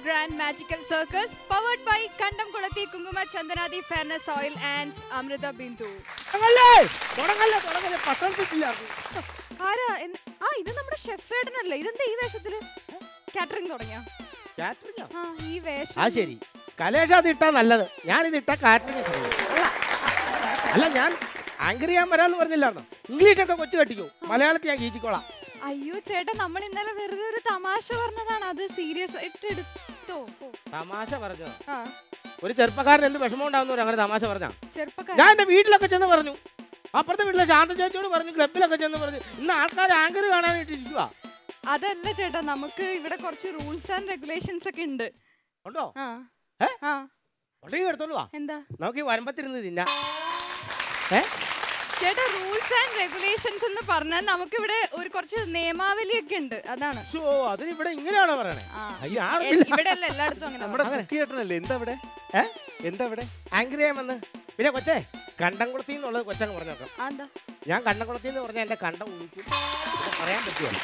Grand Magical Circus, powered by Kandam Kulati Kunguma Chandanadi Fairness Oil and Amrita Bindu. ഇത് നമ്മുടെ chef ഏട്ടനല്ലേ? ഇതെന്താ ഈ വേഷത്തില്? Catering തുടങ്ങിയ ഈ വേഷം. ആ ശരി, കലേഷ അത് ഇട്ടാ നല്ലത്. ഞാനിത് ഇട്ട കാറ്ററിംഗ് അല്ല, ഞാൻ ആങ്കർ ചെയ്യാൻ വരാന്ന് പറഞ്ഞില്ലായിരുന്നു. ഇംഗ്ലീഷൊക്കെ കൊച്ചു കെട്ടിക്കോ, മലയാളത്തിൽ ഞാൻ കീറ്റിക്കോളാം. അയ്യോ ചേട്ടാ, നമ്മൾ ഇന്നലെ വെറുതെ ഒരു തമാശ പറഞ്ഞതാണ്, അത് സീരിയസ് ആയിട്ട് എടുത്തോ? തമാശ പറഞ്ഞോ? ഒരു ചെറുപ്പക്കാരൻ എന്ത് വിഷമം ഉണ്ടാവുന്ന അങ്ങനെ തമാശ പറഞ്ഞാ? ചെറുപ്പക്കാരൻ ഞാൻ എന്റെ വീട്ടിലൊക്കെ ചെന്ന് പറഞ്ഞു, അപ്പുറത്തെ വീട്ടിലെ ശാന്ത ചേച്ചിയോട് പറഞ്ഞു, ക്ലബിലൊക്കെ ചെന്ന് പറഞ്ഞു, ഇന്ന് ആൾക്കാർ ആങ്കർ കാണാനായിട്ടിരിക്കുക. അതല്ല ചേട്ടാ, നമുക്ക് ഇവിടെ കുറച്ച് റൂൾസ് ആൻഡ് റെഗുലേഷൻസ് ഒക്കെ ഉണ്ട്. ഉണ്ടോ? എടുത്തോളൂ. എന്താ നമുക്ക് ഈ വരമ്പത്തിരുന്ന് തിന്നാ. ചേട്ടാ, റൂൾസ് ആൻഡ് റെഗുലേഷൻസ് എന്ന് പറഞ്ഞാൽ നമുക്ക് ഇവിടെ ഒരു കുറച്ച് നിയമാവലി ഒക്കെ ഉണ്ട്, അതാണ്. അതിനിവിടെ ഇങ്ങനെയാണോ പറയണേ? ഇവിടെ അല്ല, എല്ലായിടത്തും അങ്ങനെ. എന്താ ആങ്കർ ചെയ്യാൻ വന്ന്. പിന്നെ കൊച്ചേ, കണ്ടംകുളത്തി എന്നുള്ളത് കൊച്ചങ്ങ് പറഞ്ഞേക്കാം. ഞാൻ കണ്ടംകുളത്തി എന്ന് പറഞ്ഞാൽ എന്റെ കണ്ടം ഊക്കും പറയാൻ പറ്റുമല്ലോ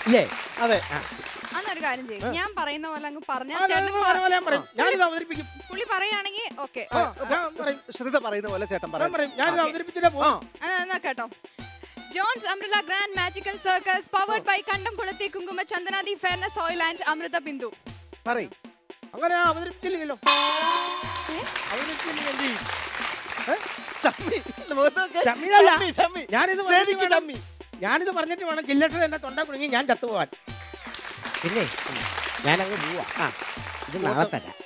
ഇല്ലേ? അതെ. അന്നൊരു കാര്യം ചെയ്യും, ഞാൻ പറയുന്ന പോലെ അങ്ങ് പറഞ്ഞാൽ പുള്ളി പറയുകയാണെങ്കിൽ ഓക്കെ. ശ്രുത പറയുന്ന പോലെ ചേട്ടൻ പറയും. കേട്ടോ. John's Umbrella Grand Magical Circus, powered by Kandam Kulati Kunguma Chandanadi Fairness Oil and Amrita Bindu. പറയ്. അങ്ങനെ അവതരിപ്പിച്ചില്ലല്ലോ. ഞാനിത് പറഞ്ഞിട്ട് വേണം ചില്ലട്ടർ എന്നെ തൊണ്ട കുടുങ്ങി ഞാൻ ചത്തുപോവാൻ. പിന്നെ ഞാനങ്ങ് പോവാ. ഇത് നാളെ തരാം.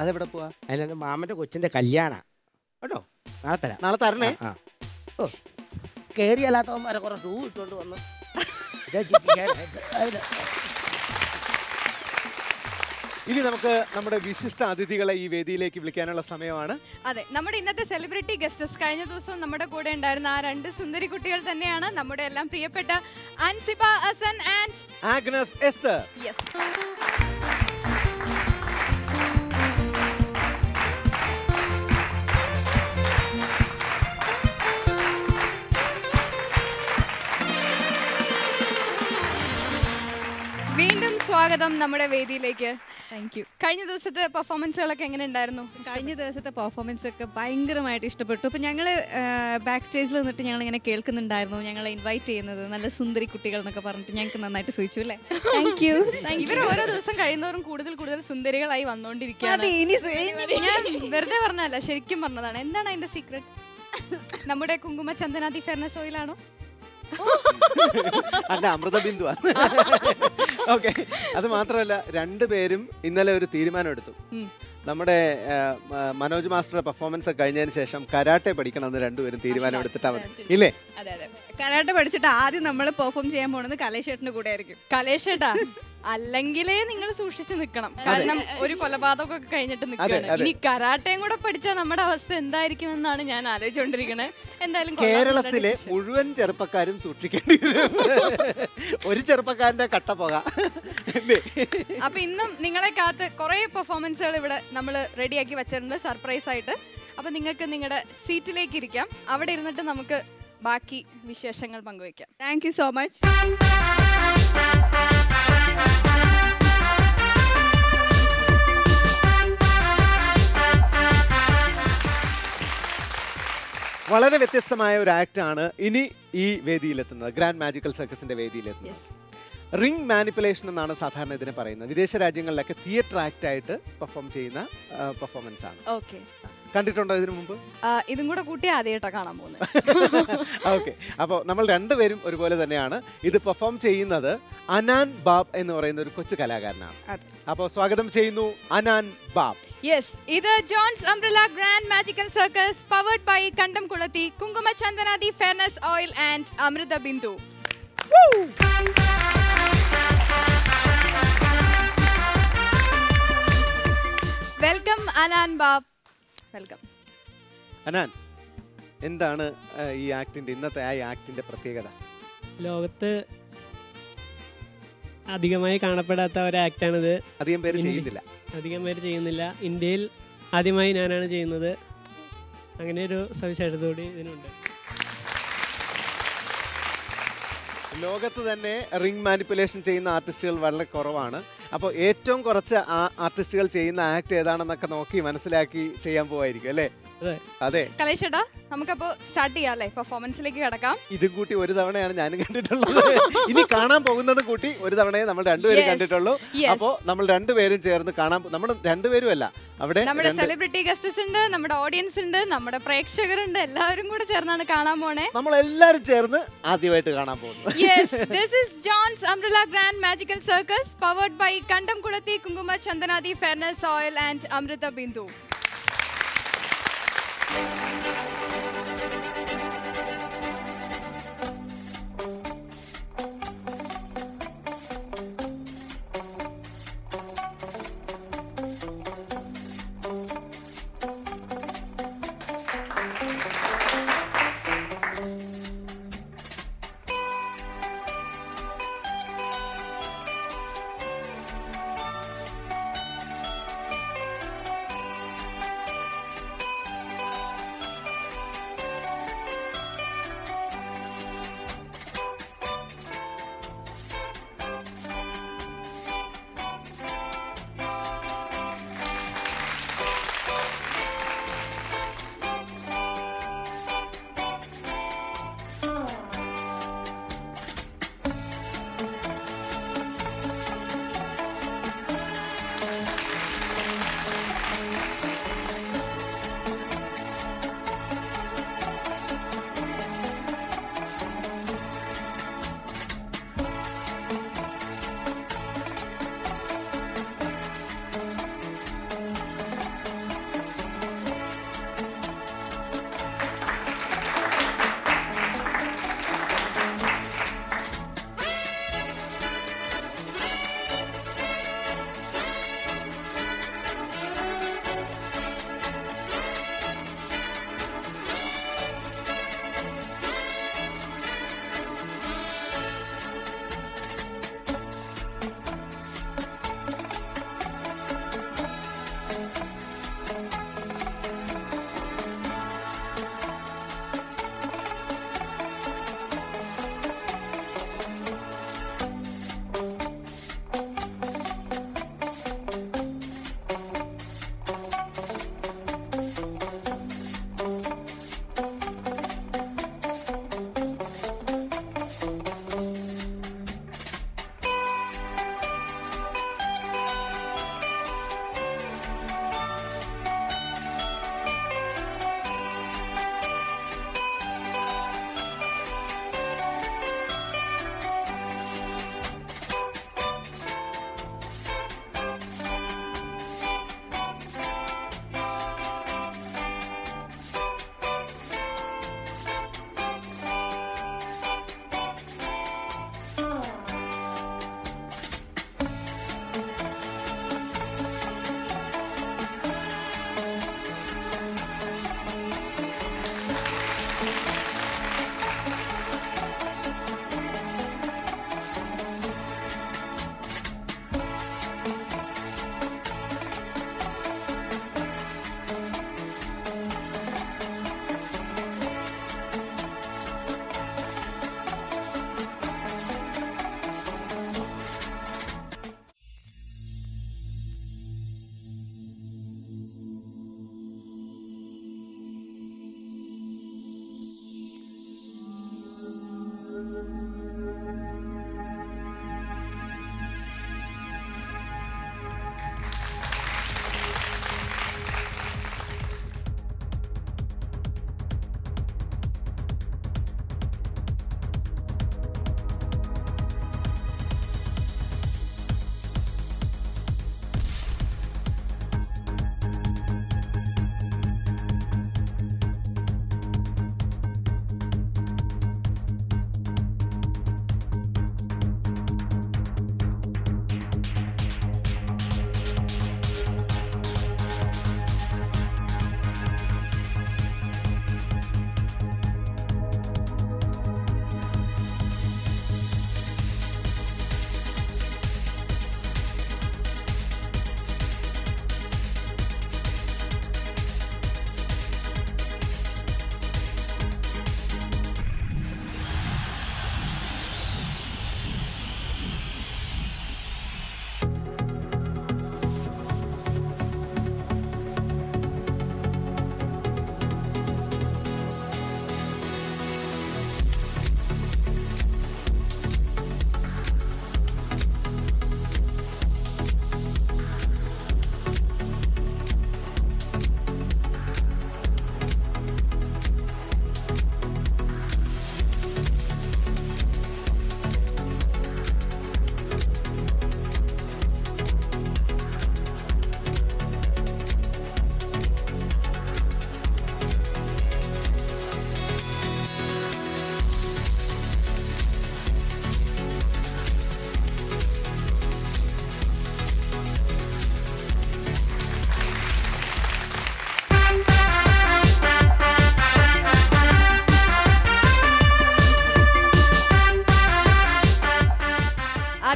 അതെവിടെ പോവാ? അതിന് മാമന്റെ കൊച്ചിന്റെ കല്യാണ കേട്ടോ. നാളെ തരാം. നാളെ തരണേ. ഓ, കേറിയല്ലാത്തവന്മാരെ കുറെ ഷൂ ഇട്ടുകൊണ്ട് വന്നു. ഇനി നമുക്ക് നമ്മുടെ വിശിഷ്ട അതിഥികളെ ഈ വേദിയിലേക്ക് വിളിക്കാനുള്ള സമയമാണ്. അതെ, നമ്മുടെ ഇന്നത്തെ സെലിബ്രിറ്റി ഗസ്റ്റസ് കഴിഞ്ഞ ദിവസം നമ്മുടെ കൂടെ ഉണ്ടായിരുന്ന ആ രണ്ട് സുന്ദരി കുട്ടികൾ തന്നെയാണ്, നമ്മുടെ എല്ലാം പ്രിയപ്പെട്ട Ansiba Hasan and Agnes Esther. Yes. വീണ്ടും സ്വാഗതം നമ്മുടെ വേദിയിലേക്ക്. Thank you. കഴിഞ്ഞ ദിവസത്തെ പെർഫോമൻസുകളൊക്കെ എങ്ങനെ ഉണ്ടായിരുന്നു? കഴിഞ്ഞ ദിവസത്തെ പെർഫോമൻസ് ഒക്കെ ഭയങ്കരമായിട്ട് ഇഷ്ടപ്പെട്ടു. അപ്പം ഞങ്ങൾ ബാക്ക് സ്റ്റേജിൽ നിന്നിട്ട് ഞങ്ങൾ ഇങ്ങനെ കേൾക്കുന്നുണ്ടായിരുന്നു, ഞങ്ങളെ ഇൻവൈറ്റ് ചെയ്യുന്നത് നല്ല സുന്ദരി കുട്ടികൾ എന്നൊക്കെ പറഞ്ഞിട്ട് ഞങ്ങൾക്ക് നന്നായിട്ട് സൂചിച്ചു അല്ലേ? Thank you. ഇവർ ഓരോ ദിവസം കഴിയുന്നവരും കൂടുതൽ കൂടുതൽ സുന്ദരികളായി വന്നുകൊണ്ടിരിക്കുകയാണ്. ഞാൻ വെറുതെ പറഞ്ഞല്ല, ശരിക്കും പറഞ്ഞതാണ്. എന്താണ് അതിന്റെ സീക്രട്ട്? നമ്മുടെ കുങ്കുമ ചന്ദനാദി ഫെയർനെസ് ഓയിലാണോ? അല്ല, അമൃത ബിന്ദു. ഓക്കെ, അത് മാത്രമല്ല, രണ്ടുപേരും ഇന്നലെ ഒരു തീരുമാനം എടുത്തു. നമ്മുടെ മനോജ് മാസ്റ്ററുടെ പെർഫോമൻസ് ഒക്കെ കഴിഞ്ഞതിന് ശേഷം കരാട്ടെ പഠിക്കണമെന്ന് രണ്ടുപേരും തീരുമാനം എടുത്തിട്ടാ ഇല്ലേ? അതെ അതെ, കരാട്ടെ പഠിച്ചിട്ട് ആദ്യം നമ്മൾ പെർഫോം ചെയ്യാൻ പോകുന്നത് കലേഷേട്ടന്റെ കൂടെ ആയിരിക്കും. കലേഷേട്ടാ, അല്ലെങ്കിലേ നിങ്ങൾ സൂക്ഷിച്ചു നിൽക്കണം. കാരണം ഒരു കൊലപാതകമൊക്കെ കഴിഞ്ഞിട്ട് നിൽക്കുകയാണ്. ഇനി കരാട്ടയും കൂടെ പഠിച്ചാൽ നമ്മുടെ അവസ്ഥ എന്തായിരിക്കും എന്നാണ് ഞാൻ ആലോചിച്ചുകൊണ്ടിരിക്കുന്നത്. എന്തായാലും കേരളത്തിലെ മുഴുവൻ ചെറുപ്പക്കാരും സൂക്ഷിക്കേണ്ടി വരും. ഒരു ചെറുപ്പക്കാരന്റെ കട്ട പോകാം. അപ്പൊ ഇന്നും നിങ്ങളെ കാത്ത് കുറെ പെർഫോമൻസുകൾ ഇവിടെ നമ്മൾ റെഡിയാക്കി വെച്ചിട്ടുണ്ട് സർപ്രൈസ് ആയിട്ട്. അപ്പൊ നിങ്ങൾക്ക് നിങ്ങളുടെ സീറ്റിലേക്ക് ഇരിക്കാം, അവിടെ ഇരുന്നിട്ട് നമുക്ക് ബാക്കി വിശേഷങ്ങൾ പങ്കുവയ്ക്കാം. Thank you so much. വളരെ വ്യത്യസ്തമായ ഒരു ആക്ടാണ് ഇനി ഈ വേദിയിലെത്തുന്നത്, ഗ്രാൻഡ് മാജിക്കൽ സർക്കസിന്റെ വേദിയിലെത്തുന്നത്. റിംഗ് മാനിപ്പുലേഷൻ എന്നാണ് സാധാരണ ഇതിനെ പറയുന്നത്. വിദേശ രാജ്യങ്ങളിലൊക്കെ തിയേറ്റർ ആക്ട് ആയിട്ട് പെർഫോം ചെയ്യുന്ന പെർഫോമൻസ് ആണ്. ഓക്കെ, കണ്ടിട്ടുണ്ടോ ഇതിനു മുമ്പ്? ഇതും കൂടെ കൂട്ടി ആദ്യമായിട്ടാണ് കാണാൻ പോകുന്നത്. ഓക്കെ, അപ്പോൾ നമ്മൾ രണ്ടുപേരും ഒരുപോലെ തന്നെയാണ്. ഇത് പെർഫോം ചെയ്യുന്നത് അനാൻ ബാബ് എന്ന് പറയുന്ന ഒരു കൊച്ചു കലാകാരനാണ്. അപ്പോൾ സ്വാഗതം ചെയ്യുന്നു അനാൻ ബാബ്. യെസ്, ഇത് Johns umbrella grand magical circus, powered by Kandamkulathy Kunkuma Chandanadi fairness oil and Amrutha Bindu. Welcome അനാൻ ബാബ്. വെൽക്കം. അനാൻ, എന്താണ് ഈ ആക്ടിന്റെ ഇന്നത്തെ ആക്ടിന്റെ പ്രത്യേകത? ലോകത്ത് അധികമായി കാണപ്പെടാത്ത ഒരു ആക്ടാണിത്. അധികം പേര് ചെയ്യുന്നില്ല. ഇന്ത്യയിൽ ആദ്യമായി ഞാനാണ് ചെയ്യുന്നത്. അങ്ങനെ ഒരു സവിശേഷത കൂടി ഇതിനുണ്ട്. ലോകത്ത് തന്നെ റിംഗ് മാനിപ്പുലേഷൻ ചെയ്യുന്ന ആർട്ടിസ്റ്റുകൾ വളരെ കുറവാണ്. അപ്പോൾ ഏറ്റവും കുറച്ച് ആർട്ടിസ്റ്റുകൾ ചെയ്യുന്ന ആക്ട് ഏതാണെന്നൊക്കെ നോക്കി മനസ്സിലാക്കി ചെയ്യാൻ പോവായിരിക്കും അല്ലേ? അതെ. കലേഷേട്ടാ നമുക്കപ്പോ സ്റ്റാർട്ട് ചെയ്യാം അല്ലേ? പെർഫോമൻസിലേക്ക് കിടക്കാം. ഇതും കൂട്ടി ഒരു തവണയാണ് ഞാനും കണ്ടിട്ടുള്ളത്. ഇനി കാണാൻ പോകുന്നത് കൂട്ടി ഒരു തവണയെ നമ്മൾ രണ്ടുപേരും കണ്ടിട്ടുള്ളൂ. അപ്പോ നമ്മൾ രണ്ടുപേരും ചേർന്ന് കാണാൻ, നമ്മൾ രണ്ടുപേരും അല്ല, അവിടെ നമ്മുടെ സെലിബ്രിറ്റി ഗസ്റ്റ്സ് ഉണ്ട്, നമ്മുടെ ഓഡിയൻസ് ഉണ്ട്, നമ്മുടെ പ്രേക്ഷകരുണ്ട്, എല്ലാവരും കൂടെ ചേർന്നാണ് കാണാൻ പോണേ. നമ്മൾ എല്ലാവരും ചേർന്ന് ആദ്യമായിട്ട് കാണാൻ പോകുന്നു. Yes, this is John's Umbrella Grand Magical Circus powered by Kandamkulathi Kunguma Chandanadi Fairness Oil and Amrita Bindu.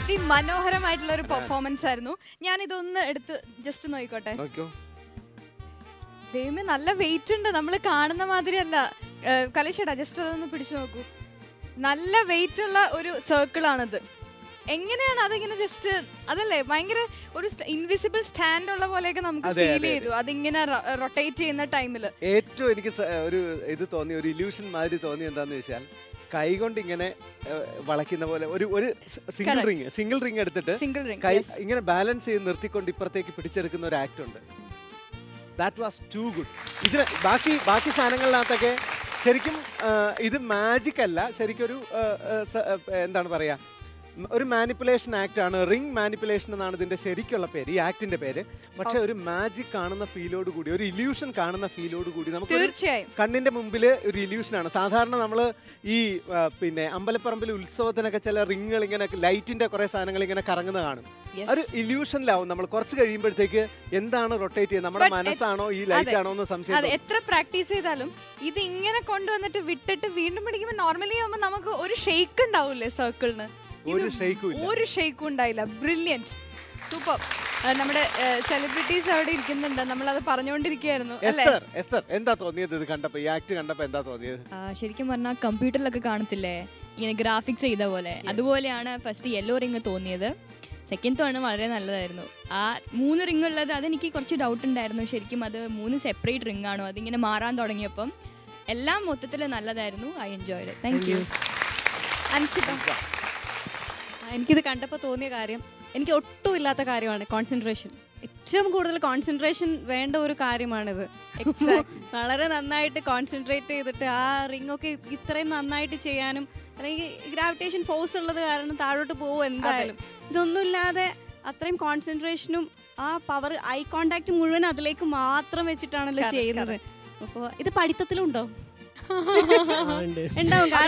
അതിമനോഹരമായിട്ടുള്ള ഒരു പെർഫോമൻസ് ആയിരുന്നു. ഞാൻ ഇതൊന്ന് എടുത്ത് ജസ്റ്റ് നോക്കിക്കോട്ടെ. ദൈവമേ, നല്ല വെയിറ്റ് ഉണ്ട്, നമ്മൾ കാണുന്ന മാതിരിയല്ല. കലേഷേട്ടാ ജസ്റ്റ് അതൊന്ന് പിടിച്ചു നോക്കൂ. നല്ല വെയിറ്റ് ഉള്ള ഒരു സർക്കിളാണിത്. എങ്ങനെയാണ് അതിങ്ങനെ ജസ്റ്റ് അതല്ലേ ഭയങ്കര ഒരു ഇൻവിസിബിൾ സ്റ്റാൻഡ് ഉള്ള പോലെയൊക്കെ നമുക്ക് ഫീൽ ചെയ്തു അതിങ്ങനെ റൊട്ടേറ്റ് ചെയ്യുന്ന ടൈമില്. ഏറ്റവും എനിക്ക് ഒരു ഇത് തോന്നി, ഒരു ഇല്യൂഷൻ മാതിരി തോന്നി. എന്താന്ന് വെച്ചാൽ കൈകൊണ്ട് ഇങ്ങനെ വളയ്ക്കുന്ന പോലെ ഒരു സിംഗിൾ റിംഗ് എടുത്തിട്ട് കൈ ഇങ്ങനെ ബാലൻസ് ചെയ്ത് നിർത്തിക്കൊണ്ട് ഇപ്പുറത്തേക്ക് പിടിച്ചെടുക്കുന്ന ഒരു ആക്ട് ഉണ്ട്. That was too good. ഇതിന് ബാക്കി സാധനങ്ങളിനകത്തൊക്കെ ശരിക്കും ഇത് മാജിക് അല്ല, ശരിക്കും ഒരു എന്താണ് പറയാ, ഒരു മാനിപ്പുലേഷൻ ആക്ട് ആണ്. റിംഗ് മാനിപ്പുലേഷൻ എന്നാണ് ഇതിന്റെ ശരിക്കുള്ള പേര്, ഈ ആക്ടിന്റെ പേര്. പക്ഷെ ഒരു മാജിക് കാണുന്ന ഫീലോട് കൂടി, ഒരു ഇല്യൂഷൻ കാണുന്ന ഫീലോട് കൂടി നമുക്ക് തീർച്ചയായും കണ്ണിന്റെ മുമ്പിൽ ഒരു ഇല്യൂഷനാണ്. സാധാരണ നമ്മൾ ഈ പിന്നെ അമ്പലപ്പറമ്പിൽ ഉത്സവത്തിനൊക്കെ ചില റിങ്ങുകൾ ഇങ്ങനെ ലൈറ്റിന്റെ കുറെ സാധനങ്ങൾ ഇങ്ങനെ കറങ്ങുന്ന കാണും. ഒരു ഇല്യൂഷനിലാവും നമ്മൾ. കുറച്ച് കഴിയുമ്പോഴത്തേക്ക് എന്താണ് റൊട്ടേറ്റ് ചെയ്യുന്നത്, നമ്മുടെ മനസ്സാണോ ഈ ലൈറ്റ് ആണോ എന്ന് സംശയം. എത്ര പ്രാക്ടീസ് ചെയ്താലും ഇത് ഇങ്ങനെ കൊണ്ടുവന്നിട്ട് വിട്ടിട്ട് വീണ്ടും പിടിക്കുമ്പോൾ നോർമലി ആവുമ്പോൾ നമുക്ക് ഒരു ഷെയ്ക്ക് ഉണ്ടാവില്ലേ സർക്കിളിന്, ഒരു ഷെയ്ക്കും ഉണ്ടായില്ല. Brilliant, super. നമ്മുടെ സെലിബ്രിറ്റീസ് അവിടെ ഇരിക്കുന്നുണ്ട്, നമ്മളത് പറഞ്ഞുകൊണ്ടിരിക്കുകയായിരുന്നു. എന്താ തോന്നിയത് ഇത് കണ്ടപ്പോ, ഈ ആക്ട് കണ്ടപ്പോ എന്താ തോന്നിയത്? ശരിക്കും പറഞ്ഞാൽ കമ്പ്യൂട്ടറിലൊക്കെ കാണത്തില്ലേ ഇങ്ങനെ ഗ്രാഫിക്സ് ചെയ്ത പോലെ, അതുപോലെയാണ് ഫസ്റ്റ് യെല്ലോ റിങ് തോന്നിയത്. സെക്കൻഡ് തോന്നുന്നത് വളരെ നല്ലതായിരുന്നു. ആ 3 റിങ് ഉള്ളത് അതെനിക്ക് കുറച്ച് ഡൗട്ട് ഉണ്ടായിരുന്നു, ശരിക്കും അത് 3 സെപ്പറേറ്റ് റിങ് ആണോ, അതിങ്ങനെ മാറാൻ തുടങ്ങിയപ്പം എല്ലാം മൊത്തത്തിൽ നല്ലതായിരുന്നു. I enjoyed. Thank you. എനിക്കിത് കണ്ടപ്പോൾ തോന്നിയ കാര്യം, എനിക്ക് ഒട്ടും ഇല്ലാത്ത കാര്യമാണ് കോൺസെൻട്രേഷൻ. ഏറ്റവും കൂടുതൽ കോൺസെൻട്രേഷൻ വേണ്ട ഒരു കാര്യമാണിത്. വളരെ നന്നായിട്ട് കോൺസെൻട്രേറ്റ് ചെയ്തിട്ട് ആ റിങ്ങൊക്കെ ഇത്രയും നന്നായിട്ട് ചെയ്യാനും, അല്ലെങ്കിൽ ഗ്രാവിറ്റേഷൻ ഫോഴ്സ് ഉള്ളത് കാരണം താഴോട്ട് പോകും എന്തായാലും. ഇതൊന്നുമില്ലാതെ അത്രയും കോൺസെൻട്രേഷനും ആ പവർ, ഐ കോണ്ടാക്ട് മുഴുവൻ അതിലേക്ക് മാത്രം വെച്ചിട്ടാണല്ലോ ചെയ്യുന്നത്. അപ്പോൾ ഇത് പഠിത്തത്തിലുണ്ടോ? ഉണ്ടാവും.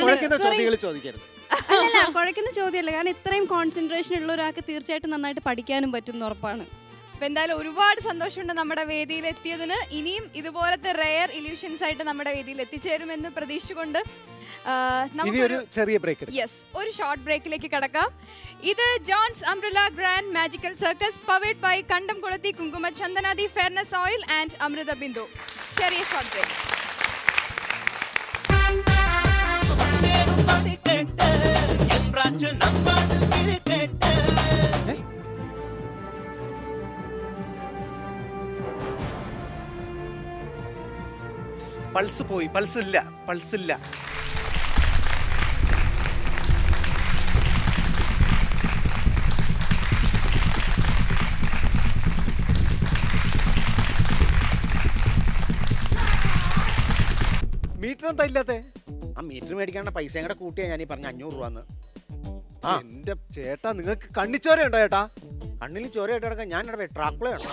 അല്ലല്ല, കുഴക്കുന്ന ചോദ്യമല്ല. കാരണം ഇത്രയും കോൺസെൻട്രേഷൻ ഉള്ള ഒരാൾക്ക് തീർച്ചയായിട്ടും നന്നായിട്ട് പഠിക്കാനും പറ്റും, ഉറപ്പാണ്. അപ്പൊ എന്തായാലും ഒരുപാട് സന്തോഷമുണ്ട് നമ്മുടെ വേദിയിൽ എത്തിയതിന്. ഇനിയും ഇതുപോലത്തെ റെയർ ഇല്യൂഷൻസ് ആയിട്ട് നമ്മുടെ വേദിയിൽ എത്തിച്ചേരുമെന്ന് പ്രതീക്ഷിച്ചുകൊണ്ട് ഒരു ഷോർട്ട് ബ്രേക്കിലേക്ക് കടക്കാം. ഇത് Johns umbrella grand magical circus powered by Kandamkulathy Kunkuma Chandanadi fairness oil and Amrutha Bindu. ചെറിയ ഷോർട്ട് ബ്രേക്ക്. പൾസ് പോയി, പൾസ് ഇല്ല. മീറ്റർ എന്താ ഇല്ലാത്തെ? ആ മീറ്റർ മേടിക്കാനുള്ള പൈസ കൂടെ കൂട്ടിയാ ഞാൻ ഈ പറഞ്ഞ 500 രൂപന്ന്. എന്റെ ചേട്ടാ, നിങ്ങൾക്ക് കണ്ണിച്ചോരയുണ്ടോ ചേട്ടാ? കണ്ണിൽ ചോരയായിട്ട് കിടക്കാൻ ഞാൻ ഇവിടെ ട്രാക്കുളയാണോ?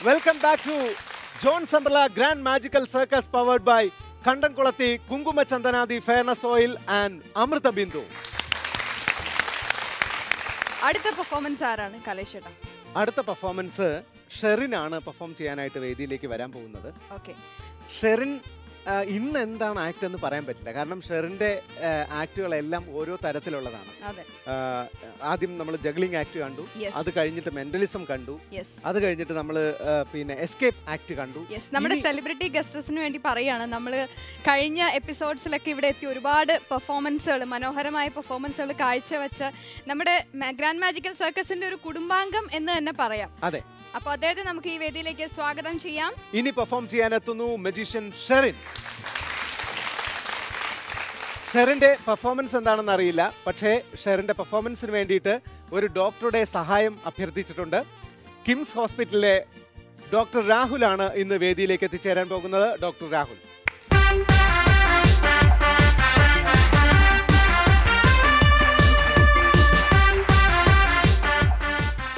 Welcome back to Johns umbrella grand magical circus powered by Kandamkulathy Kunkuma Chandanadi fairness oil and Amrutha Bindu. അടുത്ത പെർഫോമൻസ് ആരാണ് കലേഷേട്ടാ? അടുത്ത പെർഫോമൻസ് ഷെറിനാണ് പെർഫോം ചെയ്യാനായിട്ട് വേദിയിലേക്ക് വരാൻ പോകുന്നത്. ഷെറിൻ ഇന്ന് എന്താണ് ആക്ട് എന്ന് പറയാൻ പറ്റില്ല, കാരണം ഷെറിന്റെ ആക്ടുകളെല്ലാം ഓരോ തരത്തിലുള്ളതാണ്. ആദ്യം നമ്മൾ ജഗ്ലിംഗ് ആക്ട് കണ്ടു, അത് കഴിഞ്ഞിട്ട് മെന്റലിസം കണ്ടു, അത് കഴിഞ്ഞിട്ട് നമ്മൾ പിന്നെ എസ്കേപ്പ് ആക്ട് കണ്ടു. നമ്മുടെ സെലിബ്രിറ്റി ഗസ്റ്റസിന് വേണ്ടി പറയാണ്, നമ്മൾ കഴിഞ്ഞ എപ്പിസോഡ്സിലൊക്കെ ഇവിടെ എത്തി ഒരുപാട് പെർഫോമൻസുകൾ, മനോഹരമായ പെർഫോമൻസുകൾ കാഴ്ചവെച്ച നമ്മുടെ ഗ്രാൻഡ് മാജിക്കൽ സർക്കസിന്റെ ഒരു കുടുംബാംഗം എന്ന് തന്നെ പറയാം. അതെ, അപ്പോൾ അദ്ദേഹത്തെ നമുക്ക് ഈ വേദിയിലേക്ക് സ്വാഗതം ചെയ്യാം. ഇനി പെർഫോം ചെയ്യാനെത്തുന്നു മജീഷ്യൻ ഷെറിൻ. ഷെറിന്റെ പെർഫോമൻസ് എന്താണെന്ന് അറിയില്ല, പക്ഷേ ഷെറിന്റെ പെർഫോമൻസിന് വേണ്ടിയിട്ട് ഒരു ഡോക്ടറുടെ സഹായം അഭ്യർത്ഥിച്ചിട്ടുണ്ട്. കിംസ് ഹോസ്പിറ്റലിലെ ഡോക്ടർ രാഹുലാണ് ഇന്ന് വേദിയിലേക്ക് എത്തിച്ചേരാൻ പോകുന്നത്. ഡോക്ടർ രാഹുൽ.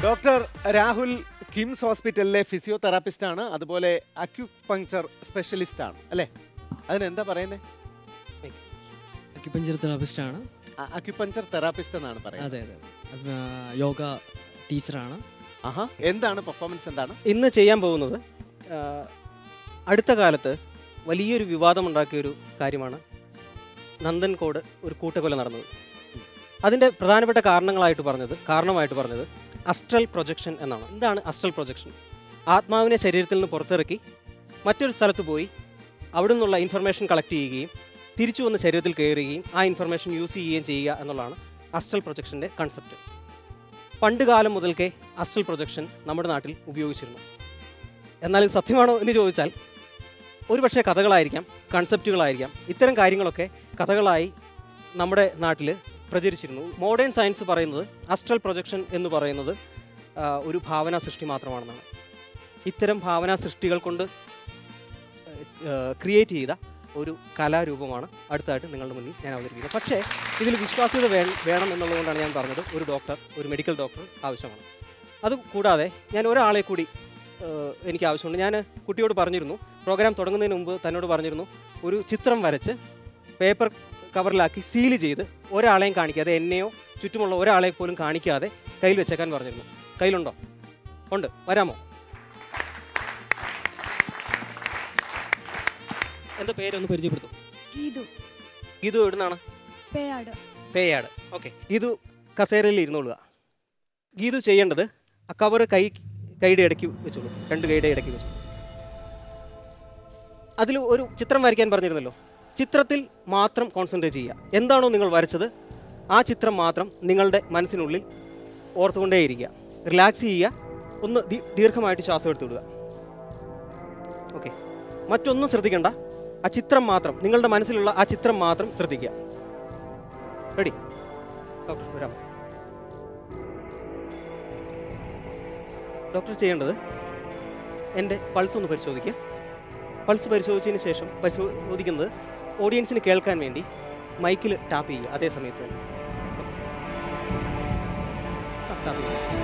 ഡോക്ടർ രാഹുൽ കിംസ് ഹോസ്പിറ്റലിലെ ഫിസിയോതെറാപ്പിസ്റ്റ് ആണ്, അതുപോലെ അക്യുപങ്ചർ സ്പെഷ്യലിസ്റ്റ് ആണ് അല്ലേ? അതിനെന്താ പറയുന്നത്? അക്യുപഞ്ചർ തെറാപ്പിസ്റ്റ് ആണ്. അക്യുപങ്ചർ തെറാപ്പിസ്റ്റ് എന്നാണ് പറയുന്നത്. അതെ അതെ. യോഗ ടീച്ചറാണ്. ആഹാ, എന്താണ് പെർഫോമൻസ്? എന്താണ് ഇന്ന് ചെയ്യാൻ പോകുന്നത്? അടുത്ത കാലത്ത് വലിയൊരു വിവാദമുണ്ടാക്കിയൊരു കാര്യമാണ് നന്ദൻകോട് ഒരു കൂട്ടക്കൊല നടന്നത്. അതിൻ്റെ പ്രധാനപ്പെട്ട കാരണമായിട്ട് പറഞ്ഞത് അസ്ട്രൽ പ്രൊജക്ഷൻ എന്നാണ്. എന്താണ് അസ്ട്രൽ പ്രൊജക്ഷൻ? ആത്മാവിനെ ശരീരത്തിൽ നിന്ന് പുറത്തിറക്കി മറ്റൊരു സ്ഥലത്ത് പോയി അവിടെ നിന്നുള്ള ഇൻഫർമേഷൻ കളക്ട് ചെയ്യുകയും തിരിച്ചു വന്ന് ശരീരത്തിൽ കയറുകയും ആ ഇൻഫർമേഷൻ യൂസ് ചെയ്യുകയും ചെയ്യുക എന്നുള്ളതാണ് അസ്ട്രൽ പ്രൊജക്ഷൻ്റെ കൺസെപ്റ്റ്. പണ്ട് കാലം മുതൽക്കേ അസ്ട്രൽ പ്രൊജക്ഷൻ നമ്മുടെ നാട്ടിൽ ഉപയോഗിച്ചിരുന്നു. എന്നാൽ ഇത് സത്യമാണോ എന്ന് ചോദിച്ചാൽ ഒരുപക്ഷെ കഥകളായിരിക്കാം, കൺസെപ്റ്റുകളായിരിക്കാം. ഇത്തരം കാര്യങ്ങളൊക്കെ കഥകളായി നമ്മുടെ നാട്ടിൽ പ്രചരിച്ചിരുന്നു. മോഡേൺ സയൻസ് പറയുന്നത് അസ്ട്രൽ പ്രൊജക്ഷൻ എന്ന് പറയുന്നത് ഒരു ഭാവനാ സൃഷ്ടി മാത്രമാണെന്നാണ്. ഇത്തരം ഭാവനാ സൃഷ്ടികൾ കൊണ്ട് ക്രിയേറ്റ് ചെയ്ത ഒരു കലാരൂപമാണ് അടുത്തായിട്ട് നിങ്ങളുടെ മുന്നിൽ ഞാൻ അവതരിപ്പിക്കുന്നത്. പക്ഷേ ഇതിൽ വിശ്വാസ്യത വേണം എന്നുള്ളതുകൊണ്ടാണ് ഞാൻ പറഞ്ഞത് ഒരു മെഡിക്കൽ ഡോക്ടർ ആവശ്യമാണ്. അതുകൂടാതെ ഞാൻ ഒരാളെ കൂടി എനിക്ക് ആവശ്യമുണ്ട്. ഞാൻ കുട്ടിയോട് പറഞ്ഞിരുന്നു, പ്രോഗ്രാം തുടങ്ങുന്നതിന് മുമ്പ് തന്നോട് പറഞ്ഞിരുന്നു, ഒരു ചിത്രം വരച്ച് പേപ്പർ കവറിലാക്കി സീല് ചെയ്ത് ഒരാളെയും കാണിക്കാതെ, എന്നെയോ ചുറ്റുമുള്ള ഒരാളെ പോലും കാണിക്കാതെ കയ്യിൽ വെച്ചേക്കാൻ പറഞ്ഞിരുന്നു. കയ്യിലുണ്ടോ? ഉണ്ട്. വരാമോ? എന്താ പേരൊന്ന് പരിചയപ്പെടുത്തും? ഗീതു. എവിടുന്നാണ്? പേയാട്. ഓക്കെ. ഗീതു കസേരയിൽ ഇരുന്നോളുക. ഗീതു ചെയ്യേണ്ടത് ആ കവർ കൈയുടെ ഇടയ്ക്ക് വെച്ചോളൂ, 2 കൈയുടെ ഇടയ്ക്ക് വെച്ചോളൂ. അതിൽ ഒരു ചിത്രം വരയ്ക്കാൻ പറഞ്ഞിരുന്നല്ലോ. ചിത്രത്തിൽ മാത്രം കോൺസെൻട്രേറ്റ് ചെയ്യുക. എന്താണോ നിങ്ങൾ വരച്ചത് ആ ചിത്രം മാത്രം നിങ്ങളുടെ മനസ്സിനുള്ളിൽ ഓർത്തുകൊണ്ടേയിരിക്കുക. റിലാക്സ് ചെയ്യുക. ഒന്ന് ദീർഘമായിട്ട് ശ്വാസം എടുത്തു വിടുക. ഓക്കെ. മറ്റൊന്നും ശ്രദ്ധിക്കണ്ട. ആ ചിത്രം മാത്രം, നിങ്ങളുടെ മനസ്സിലുള്ള ആ ചിത്രം മാത്രം ശ്രദ്ധിക്കുക. റെഡി? ഡോക്ടർ വരാം. ഡോക്ടർ ചെയ്യേണ്ടത് എൻ്റെ പൾസ് ഒന്ന് പരിശോധിക്കുക. പൾസ് പരിശോധിച്ചതിന് ശേഷം പരിശോധിക്കുന്നത് ഓഡിയൻസിന് കേൾക്കാൻ വേണ്ടി മൈക്കിൽ ടാപ്പ് ചെയ്യുക. അതേ സമയത്ത് തന്നെ ടാപ്പ് ചെയ്യുക.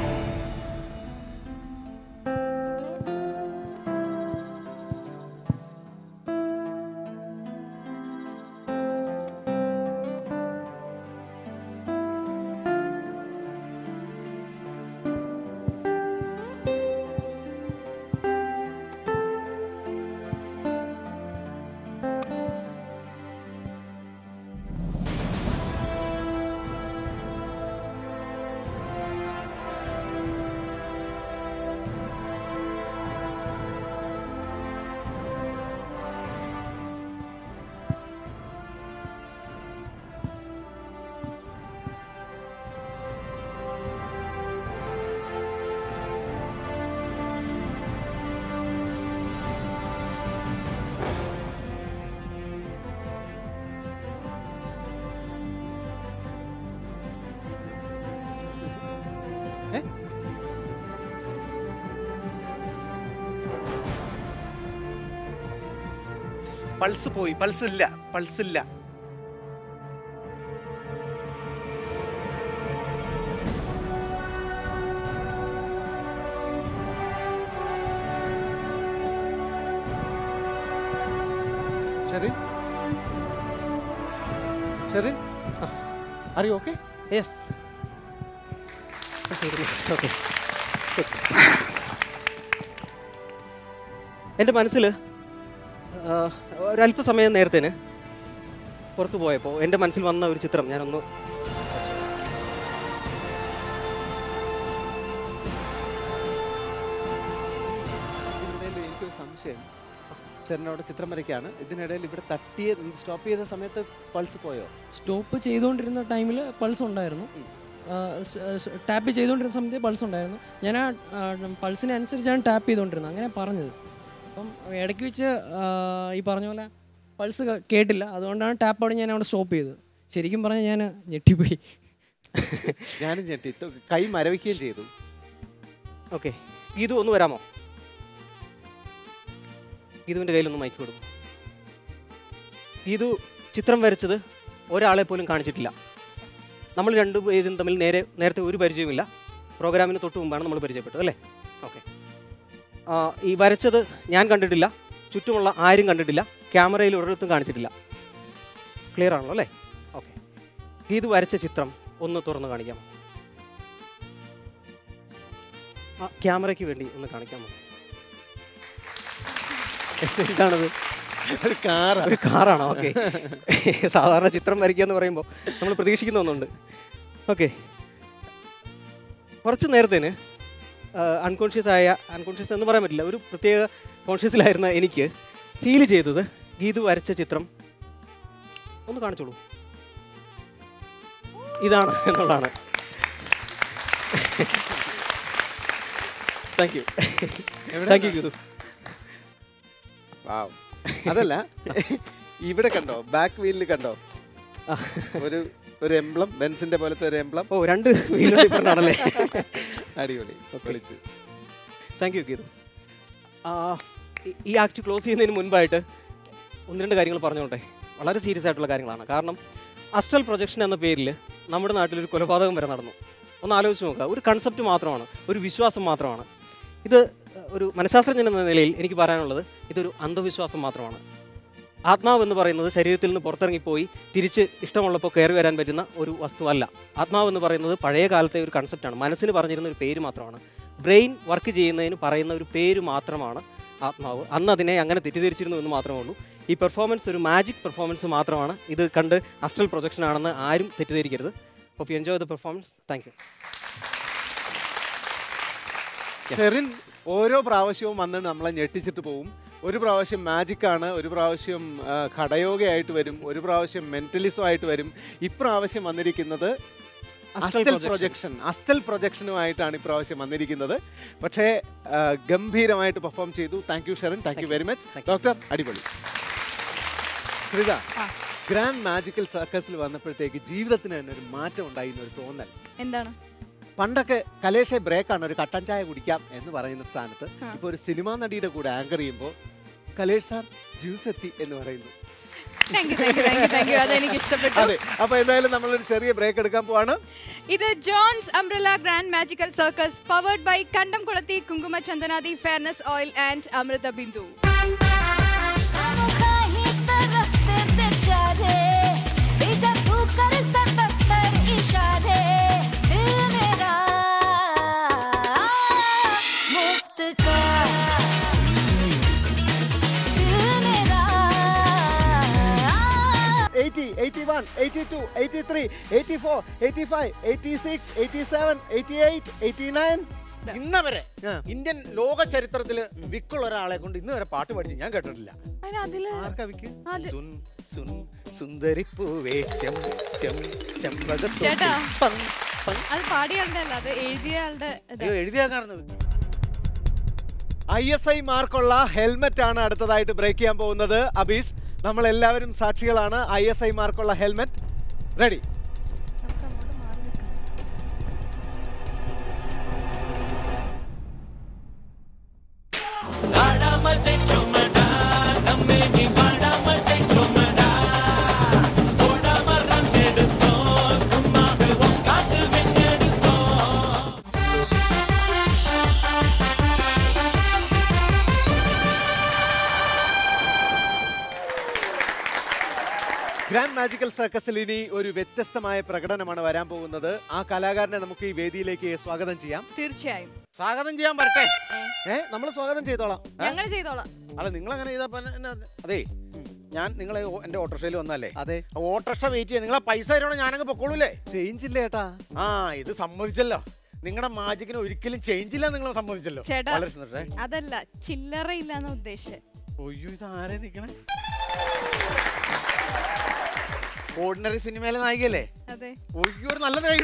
പൾസ് പോയി. പൾസില്ല. Sherin, are you okay? Yes. Okay. എൻ്റെ മനസ്സിൽ ഒരല്പസമയം നേരത്തേന് പുറത്തു പോയപ്പോൾ എൻ്റെ മനസ്സിൽ വന്ന ഒരു ചിത്രം ഞാനൊന്ന് എനിക്കൊരു സംശയം. ചേട്ടനോട് ചിത്രം വരയ്ക്കാണ്, ഇതിനിടയിൽ ഇവിടെ സ്റ്റോപ്പ് ചെയ്ത സമയത്ത് പൾസ് പോയോ? സ്റ്റോപ്പ് ചെയ്തുകൊണ്ടിരുന്ന ടൈമിൽ പൾസ് ഉണ്ടായിരുന്നു. ടാപ്പ് ചെയ്തുകൊണ്ടിരുന്ന സമയത്ത് പൾസ് ഉണ്ടായിരുന്നു. ഞാൻ ആ പൾസിനനുസരിച്ചാണ് ടാപ്പ് ചെയ്തുകൊണ്ടിരുന്നത്, അങ്ങനെ പറഞ്ഞത്. അപ്പം ഇടയ്ക്ക് വെച്ച് ഈ പറഞ്ഞ പോലെ പൾസ് കേട്ടില്ല, അതുകൊണ്ടാണ് ടാപ്പോടെ ഞാൻ അവിടെ സ്റ്റോപ്പ് ചെയ്തത്. ശരിക്കും പറഞ്ഞാൽ ഞാൻ ഞെട്ടിപ്പോയി. ഞാനും ഞെട്ടി, കൈ മരവിക്കുകയും ചെയ്തു. ഓക്കെ, ഗീതു ഒന്ന് വരാമോ? ഗീതുവിൻ്റെ കയ്യിലൊന്ന് മൈക്ക് കൊടുക്കും. ഗീതു ചിത്രം വരച്ചത് ഒരാളെ പോലും കാണിച്ചിട്ടില്ല. നമ്മൾ രണ്ടുപേരും തമ്മിൽ നേരത്തെ ഒരു പരിചയമില്ല. പ്രോഗ്രാമിന് തൊട്ട് മുമ്പാണ് നമ്മൾ പരിചയപ്പെട്ടത് അല്ലേ? ഓക്കെ. ഈ വരച്ചത് ഞാൻ കണ്ടിട്ടില്ല, ചുറ്റുമുള്ള ആരും കണ്ടിട്ടില്ല, ക്യാമറയിൽ ഒരിടത്തും കാണിച്ചിട്ടില്ല. ക്ലിയർ ആണല്ലോ അല്ലേ? ഓക്കെ. ഗീതു വരച്ച ചിത്രം ഒന്ന് തുറന്ന് കാണിക്കാമോ? ക്യാമറയ്ക്ക് വേണ്ടി ഒന്ന് കാണിക്കാമോ? എന്താണത്? ഒരു കാറാണോ? ഓക്കെ. സാധാരണ ചിത്രം വരയ്ക്കുക എന്ന് പറയുമ്പോൾ നമ്മൾ പ്രതീക്ഷിക്കുന്ന ഒന്നുണ്ട്. ഓക്കെ. കുറച്ച് നേരത്തേന് അൺകോൺഷ്യസ് എന്ന് പറയാൻ പറ്റില്ല, ഒരു പ്രത്യേക കോൺഷ്യസിലായിരുന്ന എനിക്ക് ഫീൽ ചെയ്തത് ഗീതു വരച്ച ചിത്രം ഒന്ന് കാണിച്ചോളൂ, ഇതാണ് എന്നുള്ളതാണ്. Thank you Geethu. അതല്ല, ഇവിടെ കണ്ടോ, ബാക്ക് വീലിൽ കണ്ടോ ഒരു എംബ്ലം, ബെൻസിന്റെ പോലത്തെ ഒരു എംബ്ലം. ഓ, 2 വീൽ ഡിഫറൻ്റ് ആണല്ലേ? അടിപൊളി. Thank you Geethu. ഈ ആക്ട് ക്ലോസ് ചെയ്യുന്നതിന് മുൻപായിട്ട് 1-2 കാര്യങ്ങൾ പറഞ്ഞോട്ടെ. വളരെ സീരിയസ് ആയിട്ടുള്ള കാര്യങ്ങളാണ്. കാരണം അസ്ട്രൽ പ്രൊജക്ഷൻ എന്ന പേരിൽ നമ്മുടെ നാട്ടിലൊരു കൊലപാതകം വരെ നടന്നു. ഒന്ന് ആലോചിച്ച് നോക്കുക. ഒരു കൺസെപ്റ്റ് മാത്രമാണ്, ഒരു വിശ്വാസം മാത്രമാണ് ഇത്. ഒരു മനഃശാസ്ത്രജ്ഞൻ എന്ന നിലയിൽ എനിക്ക് പറയാനുള്ളത് ഇതൊരു അന്ധവിശ്വാസം മാത്രമാണ്. ആത്മാവെന്ന് പറയുന്നത് ശരീരത്തിൽ നിന്ന് പുറത്തിറങ്ങിപ്പോയി തിരിച്ച് ഇഷ്ടമുള്ളപ്പോൾ കയറി വരാൻ പറ്റുന്ന ഒരു വസ്തുവല്ല. ആത്മാവെന്ന് പറയുന്നത് പഴയ കാലത്തെ ഒരു കൺസെപ്റ്റാണ്. മനസ്സിന് പറഞ്ഞിരുന്ന ഒരു പേര് മാത്രമാണ്. ബ്രെയിൻ വർക്ക് ചെയ്യുന്നതിന് പറയുന്ന ഒരു പേര് മാത്രമാണ് ആത്മാവ്. അന്ന് അതിനെ അങ്ങനെ തെറ്റിദ്ധരിച്ചിരുന്നു എന്ന് മാത്രമേ ഉള്ളൂ. ഈ പെർഫോമൻസ് ഒരു മാജിക് പെർഫോമൻസ് മാത്രമാണ്. ഇത് കണ്ട് അസ്ട്രൽ പ്രൊജക്ഷൻ ആണെന്ന് ആരും തെറ്റിദ്ധരിക്കരുത്. Hope you enjoy the performance. Thank you. Sherin ഓരോ പ്രാവശ്യവും വന്ന് നമ്മളെ ഞെട്ടിച്ചിട്ട് പോവും. ഒരു പ്രാവശ്യം മാജിക്കാണ്, ഒരു പ്രാവശ്യം ഘടയോഗയായിട്ട് വരും, ഒരു പ്രാവശ്യം മെന്റലിസം ആയിട്ട് വരും. ഇപ്രാവശ്യം വന്നിരിക്കുന്നത് അസ്റ്റൽ പ്രൊജക്ഷനുമായിട്ടാണ് ഇപ്രാവശ്യം വന്നിരിക്കുന്നത്. പക്ഷേ ഗംഭീരമായിട്ട് പെർഫോം ചെയ്തു. Thank you Sherin, thank you very much. Doctor, അടിപൊളി. ശ്രീത, ഗ്രാൻഡ് മാജിക്കൽ സർക്കസിൽ വന്നപ്പോഴത്തേക്ക് ജീവിതത്തിന് തന്നെ ഒരു മാറ്റം ഉണ്ടായി എന്നൊരു തോന്നൽ എന്താണ്? പണ്ടൊക്കെ കലേഷെ ബ്രേക്കാണ്, ഒരു കട്ടൻ ചായ കുടിക്കാം എന്ന് പറയുന്ന സ്ഥാനത്ത് ഇപ്പൊ ഒരു സിനിമാ നടിയുടെ കൂടെ ആങ്കർ ചെയ്യുമ്പോൾ കലേഷ് സാർ ജ്യൂസ് എത്തി എന്ന് പറയുന്നു. അതെ, അപ്പൊ എന്തായാലും നമ്മളൊരു ചെറിയ ബ്രേക്ക് എടുക്കാൻ പോവാണ്. ഇത് Johns umbrella grand magical circus powered by Kandamkulathy Kunkuma Chandanadi fairness oil and Amrutha Bindu. ഇന്ന വരെ ഇന്ത്യൻ ലോക ചരിത്രത്തില് വിക്കുള്ള ഒരാളെ കൊണ്ട് ഇന്ന് വരെ പാട്ട് പഠിച്ച് ഞാൻ കേട്ടിട്ടില്ല. ISI മാർക്കുള്ള ഹെൽമെറ്റ് ആണ് അടുത്തതായിട്ട് ബ്രേക്ക് ചെയ്യാൻ പോകുന്നത്. അബീഷ്, നമ്മൾ എല്ലാവരും സാക്ഷികളാണ്. ISI മാർക്കുള്ള ഹെൽമെറ്റ് റെഡി. ഗ്രാൻഡ് മാജിക്കൽ സർക്കസിൽ ഇനി ഒരു വ്യത്യസ്തമായ പ്രകടനമാണ് വരാൻ പോകുന്നത്. ആ കലാകാരനെ നമുക്ക് ഈ വേദിയിലേക്ക് സ്വാഗതം ചെയ്യാം. തീർച്ചയായും സ്വാഗതം ചെയ്യാൻ പറ്റട്ടെ. നമ്മൾ സ്വാഗതം ചെയ്തോളാം. ഞങ്ങൾ ചെയ്തോളാം. അല്ല, നിങ്ങൾ അങ്ങനെ ചെയ്തപ്പോ അതെ, ഞാൻ നിങ്ങളെ എന്റെ ഓട്ടോറിക്ഷയിൽ വന്നല്ലേ? അതെ, ഓട്ടോറിക്ഷ വെയിറ്റ് ചെയ്യാം. നിങ്ങളെ പൈസ തരുവാണോ ഞാനങ്ങ് പൊക്കോളൂല്ലേ? ചേഞ്ച് ഇല്ല ചേട്ടാ. ഇത് സമ്മതിച്ചല്ലോ. നിങ്ങളുടെ മാജിക്കിന് ഒരിക്കലും ചേഞ്ച് ഇല്ല, നിങ്ങൾ സമ്മതിച്ചല്ലോ. ചേട്ടാ, അതല്ല, ചില്ലറ ഇല്ലാന്ന് ഉദ്ദേശിച്ചത്. ഒയ്യോ, ഇത് ആരെ നിക്കണേ? ഓർഡിനറി സിനിമയിലെ നായികയല്ലേ? ഒയ്യോ, ഒരു നല്ല നായിക.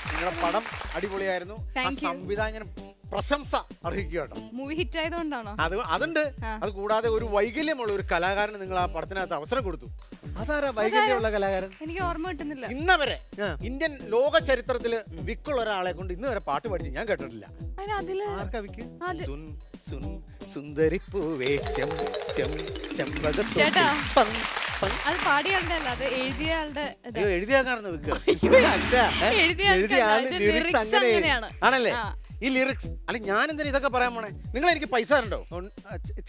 നിങ്ങളുടെ പടം അടിപൊളിയായിരുന്നു. സംവിധായകൻ പ്രശംസ അർഹിക്കുക കേട്ടോ. മൂവി ഹിറ്റ് ആയതുകൊണ്ടാണോ? അതുണ്ട്. അത് കൂടാതെ ഒരു വൈകല്യമുള്ള ഒരു കലാകാരന് നിങ്ങൾ ആ പടത്തിനകത്ത് അവസരം കൊടുത്തു. അതാരാ വൈകല്യമുള്ള കലാകാരൻ? എനിക്ക് ഓർമ്മ കിട്ടുന്നില്ല. ഇന്ന വരെ ഇന്ത്യൻ ലോക ചരിത്രത്തില് വിക്കുള്ള ഒരാളെ കൊണ്ട് ഇന്ന് വരെ പാട്ട് പഠിച്ച് ഞാൻ കേട്ടിട്ടില്ല. അത് പാടിയാളുടെ അല്ല, അത് എഴുതിയാളുടെ. എഴുതിയാക്കാണെന്ന് വിക്ക് ആണല്ലേ? ഈ ലിറിക്സ് അല്ല ഞാൻ എന്തിനാ ഇതൊക്കെ പറയാൻ പോണേ? നിങ്ങൾ എനിക്ക് പൈസ തരണ്ടോ?